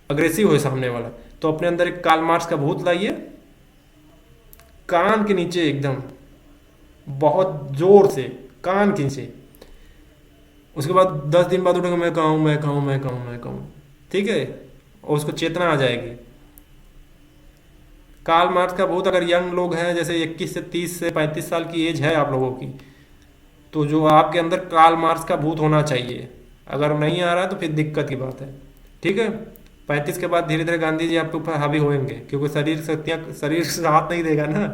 अग्रेसिव हो सामने वाला, तो अपने अंदर एक कार्ल मार्क्स का भूत लाइए, कान के नीचे एकदम बहुत जोर से, कान के नीचे। उसके बाद 10 दिन बाद उठेगा, मैं कहूँ मैं कहूँ मैं कहूँ मैं कहूँ। ठीक है, और उसको चेतना आ जाएगी। कार्ल मार्क्स का भूत, अगर यंग लोग हैं, जैसे 21 से 30 से 35 साल की एज है आप लोगों की, तो जो आपके अंदर कार्ल मार्क्स का भूत होना चाहिए। अगर नहीं आ रहा है तो फिर दिक्कत की बात है। ठीक है। 35 के बाद धीरे धीरे गांधी जी आपके ऊपर हावी होंगे, क्योंकि शरीर से हाथ नहीं देगा ना,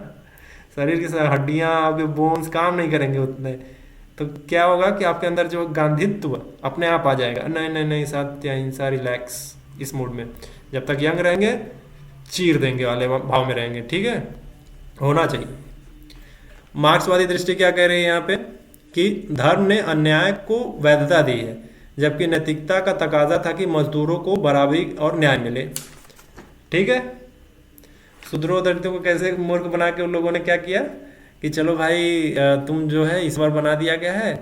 शरीर की हड्डियां, आपके बोन्स काम नहीं करेंगे उतने, तो क्या होगा कि आपके अंदर जो गांधीत्व अपने आप आ जाएगा। नहीं नहीं नहीं, सत्य अहिंसा, रिलैक्स, इस मूड में जब तक यंग रहेंगे चीर देंगे वाले भाव में रहेंगे। ठीक है, होना चाहिए। मार्क्सवादी दृष्टि क्या कह रही है यहाँ पे? कि धर्म ने अन्याय को वैधता दी है, जबकि नैतिकता का तकाजा था कि मजदूरों को बराबरी और न्याय मिले। ठीक है। शूद्रों दलितों को कैसे मूर्ख बना के उन लोगों ने क्या किया कि चलो भाई तुम जो है ईश्वर बना दिया गया है,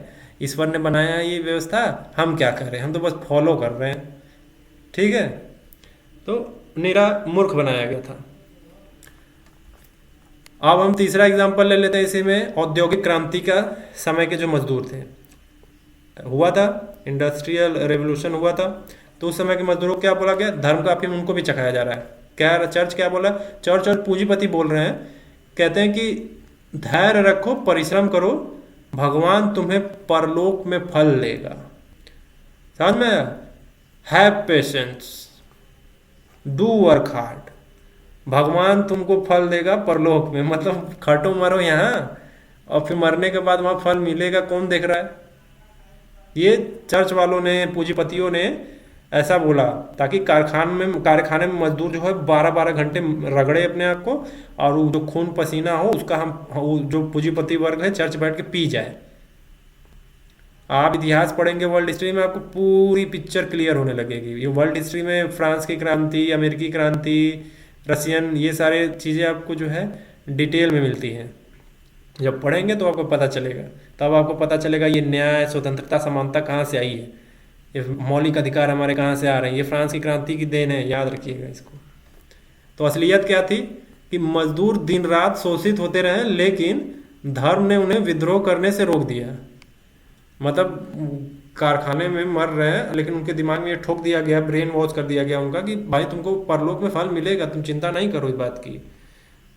ईश्वर ने बनाया है ये व्यवस्था, हम क्या कर रहे हैं, हम तो बस फॉलो कर रहे हैं। ठीक है, तो निरा मूर्ख बनाया गया था। अब हम तीसरा एग्जांपल ले लेते हैं इसी में, औद्योगिक क्रांति का समय के जो मजदूर थे, हुआ था इंडस्ट्रियल रेवोल्यूशन हुआ था, तो उस समय के मजदूरों को क्या बोला गया, धर्म का अफीम उनको भी चखाया जा रहा है। क्या चर्च क्या बोला, चर्च और पूंजीपति बोल रहे हैं, कहते हैं कि धैर्य रखो, परिश्रम करो, भगवान तुम्हें परलोक में फल देगा। समझ में आया? Have patience, do work hard, भगवान तुमको फल देगा परलोक में। मतलब खटो मरो यहाँ, और फिर मरने के बाद वहां फल मिलेगा, कौन देख रहा है? ये चर्च वालों ने, पूंजीपतियों ने ऐसा बोला, ताकि कारखाने में मजदूर जो है 12-12 घंटे रगड़े अपने आप को, और वो जो खून पसीना हो उसका वो जो पूंजीपति वर्ग है चर्च बैठ के पी जाए। आप इतिहास पढ़ेंगे वर्ल्ड हिस्ट्री में, आपको पूरी पिक्चर क्लियर होने लगेगी। ये वर्ल्ड हिस्ट्री में फ्रांस की क्रांति, अमेरिकी क्रांति, रशियन, ये सारे चीज़ें आपको जो है डिटेल में मिलती हैं। जब पढ़ेंगे तो आपको पता चलेगा, तब आपको पता चलेगा ये न्याय, स्वतंत्रता, समानता कहाँ से आई है, ये मौलिक अधिकार हमारे कहाँ से आ रहे हैं। ये फ्रांस की क्रांति की देन है, याद रखिएगा इसको। तो असलियत क्या थी कि मजदूर दिन रात शोषित होते रहे, लेकिन धर्म ने उन्हें विद्रोह करने से रोक दिया। मतलब कारखाने में मर रहे हैं, लेकिन उनके दिमाग में ये ठोक दिया गया, ब्रेन वॉश कर दिया गया उनका, कि भाई तुमको परलोक में फल मिलेगा, तुम चिंता नहीं करो इस बात की,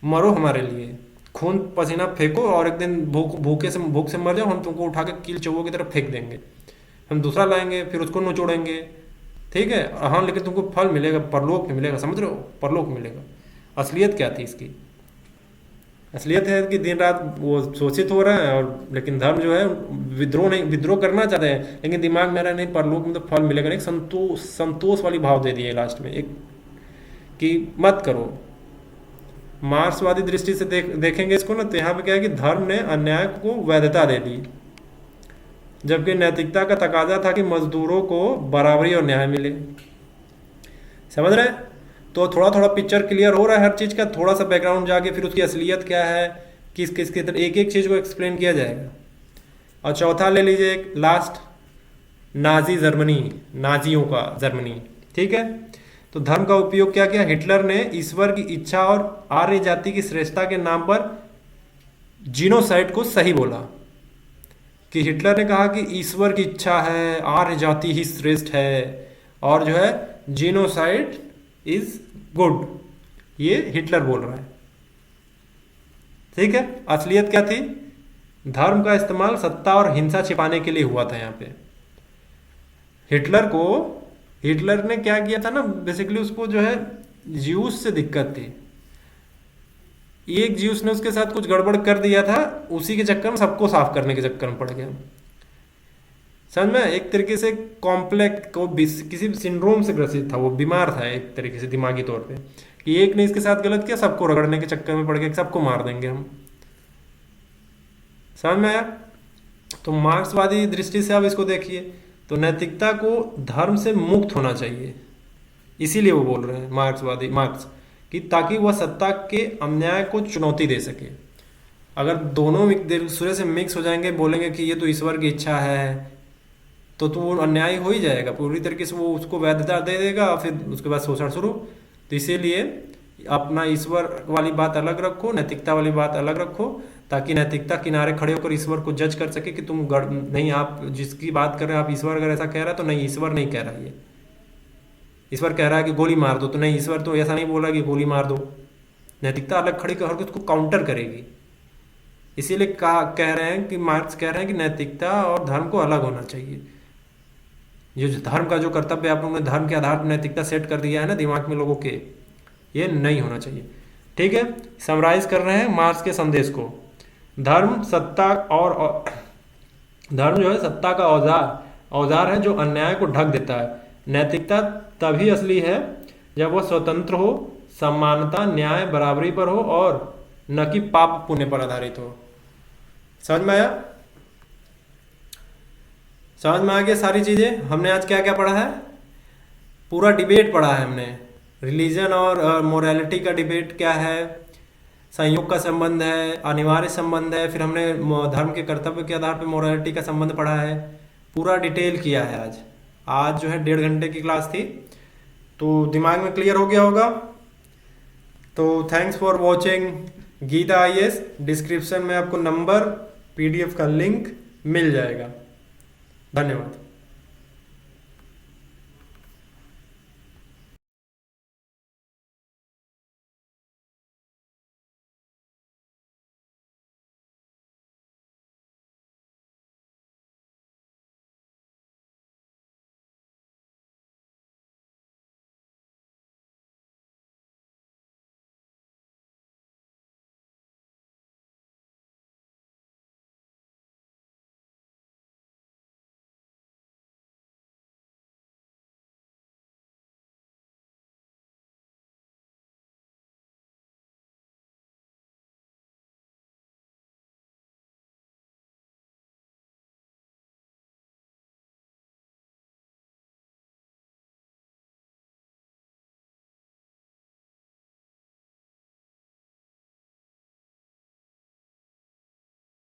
मरो हमारे लिए, खून पसीना फेंको, और एक दिन भूख से मर जाओ, हम तुमको उठा के कील चौबों की तरफ फेंक देंगे, हम दूसरा लाएंगे, फिर उसको नचोड़ेंगे। ठीक है, हाँ, लेकिन तुमको फल मिलेगा, परलोक में मिलेगा, समझ रहे हो, परलोक मिलेगा। असलियत क्या थी इसकी? असलियत है कि दिन रात वो शोषित हो रहे हैं, और लेकिन धर्म जो है विद्रोह करना चाहते हैं, लेकिन दिमाग में रहा नहीं परलोक में तो फल मिलेगा नहीं। संतोष वाली भाव दे दिए लास्ट में एक, कि मत करो। मार्क्सवादी दृष्टि से देखेंगे इसको ना, तो यहाँ पे क्या है कि धर्म ने अन्याय को वैधता दे दी, जबकि नैतिकता का तकाजा था कि मजदूरों को बराबरी और न्याय मिले। समझ रहे हैं? तो थोड़ा थोड़ा पिक्चर क्लियर हो रहा है हर चीज़ का, थोड़ा सा बैकग्राउंड जाके फिर उसकी असलियत क्या है, किस किस की तरह एक एक चीज़ को एक्सप्लेन किया जाएगा। और चौथा ले लीजिए एक लास्ट, नाजी जर्मनी, नाजियों का जर्मनी। ठीक है, तो धर्म का उपयोग क्या किया, हिटलर ने ईश्वर की इच्छा और आर्य जाति की श्रेष्ठता के नाम पर जीनोसाइड को सही बोला। कि हिटलर ने कहा कि ईश्वर की इच्छा है, आर्य जाति ही श्रेष्ठ है, और जो है जीनोसाइड इज गुड, ये हिटलर बोल रहा है। ठीक है, असलियत क्या थी, धर्म का इस्तेमाल सत्ता और हिंसा छिपाने के लिए हुआ था। यहाँ पे हिटलर ने क्या किया था ना, बेसिकली उसको जो है ज्यूस से दिक्कत थी, एक ज्यूस ने उसके साथ कुछ गड़बड़ कर दिया था, उसी के चक्कर में सबको साफ करने के चक्कर में पड़ गया। समझ में? एक तरीके से कॉम्प्लेक्स को किसी सिंड्रोम से ग्रसित था, वो बीमार था एक तरीके से दिमागी तौर पे, कि एक ने इसके साथ गलत किया, सबको रगड़ने के चक्कर में पड़ गया, सबको मार देंगे हम। समझ में आया? तो मार्क्सवादी दृष्टि से आप इसको देखिए, तो नैतिकता को धर्म से मुक्त होना चाहिए, इसीलिए वो बोल रहे हैं मार्क्स कि ताकि वह सत्ता के अन्याय को चुनौती दे सके। अगर दोनों एक दूसरे से मिक्स हो जाएंगे, बोलेंगे कि ये तो ईश्वर की इच्छा है, तो वो अन्याय हो ही जाएगा पूरी तरीके से, वो उसको वैधता दे देगा, फिर उसके बाद शोषण शुरू। तो इसीलिए अपना ईश्वर वाली बात अलग रखो, नैतिकता वाली बात अलग रखो, ताकि नैतिकता किनारे खड़े होकर ईश्वर को जज कर सके कि तुम नहीं, आप जिसकी बात कर रहे हैं, आप ईश्वर अगर ऐसा कह रहा है तो नहीं, ईश्वर नहीं कह रहा है, ये ईश्वर कह रहा है कि गोली मार दो, तो नहीं, ईश्वर तो ऐसा नहीं बोला कि गोली मार दो। नैतिकता अलग खड़ी कर उसको काउंटर करेगी। इसीलिए कह रहे हैं कि मार्क्स कह रहे हैं कि नैतिकता और धर्म को अलग होना चाहिए। जो धर्म का जो कर्तव्य आप लोगों ने धर्म के आधार पर नैतिकता सेट कर दिया है ना दिमाग में लोगों के, ये नहीं होना चाहिए। ठीक है, समराइज कर रहे हैं मार्क्स के संदेश को। धर्म जो है सत्ता का औजार है जो अन्याय को ढक देता है। नैतिकता तभी असली है जब वह स्वतंत्र हो, समानता, न्याय, बराबरी पर हो, और न कि पाप पुण्य पर आधारित हो। समझ में आया? समझ में आ गया सारी चीजें? हमने आज क्या क्या पढ़ा है, पूरा डिबेट पढ़ा है हमने, रिलीजन और मोरालिटी का डिबेट क्या है, संयोग का संबंध है, अनिवार्य संबंध है, फिर हमने धर्म के कर्तव्य के आधार पर मोरालिटी का संबंध पढ़ा है, पूरा डिटेल किया है आज। आज जो है 1.5 घंटे की क्लास थी, तो दिमाग में क्लियर हो गया होगा। तो thanks for watching Geeta IAS. Description में आपको नंबर, पीडीएफ का लिंक मिल जाएगा। धन्यवाद।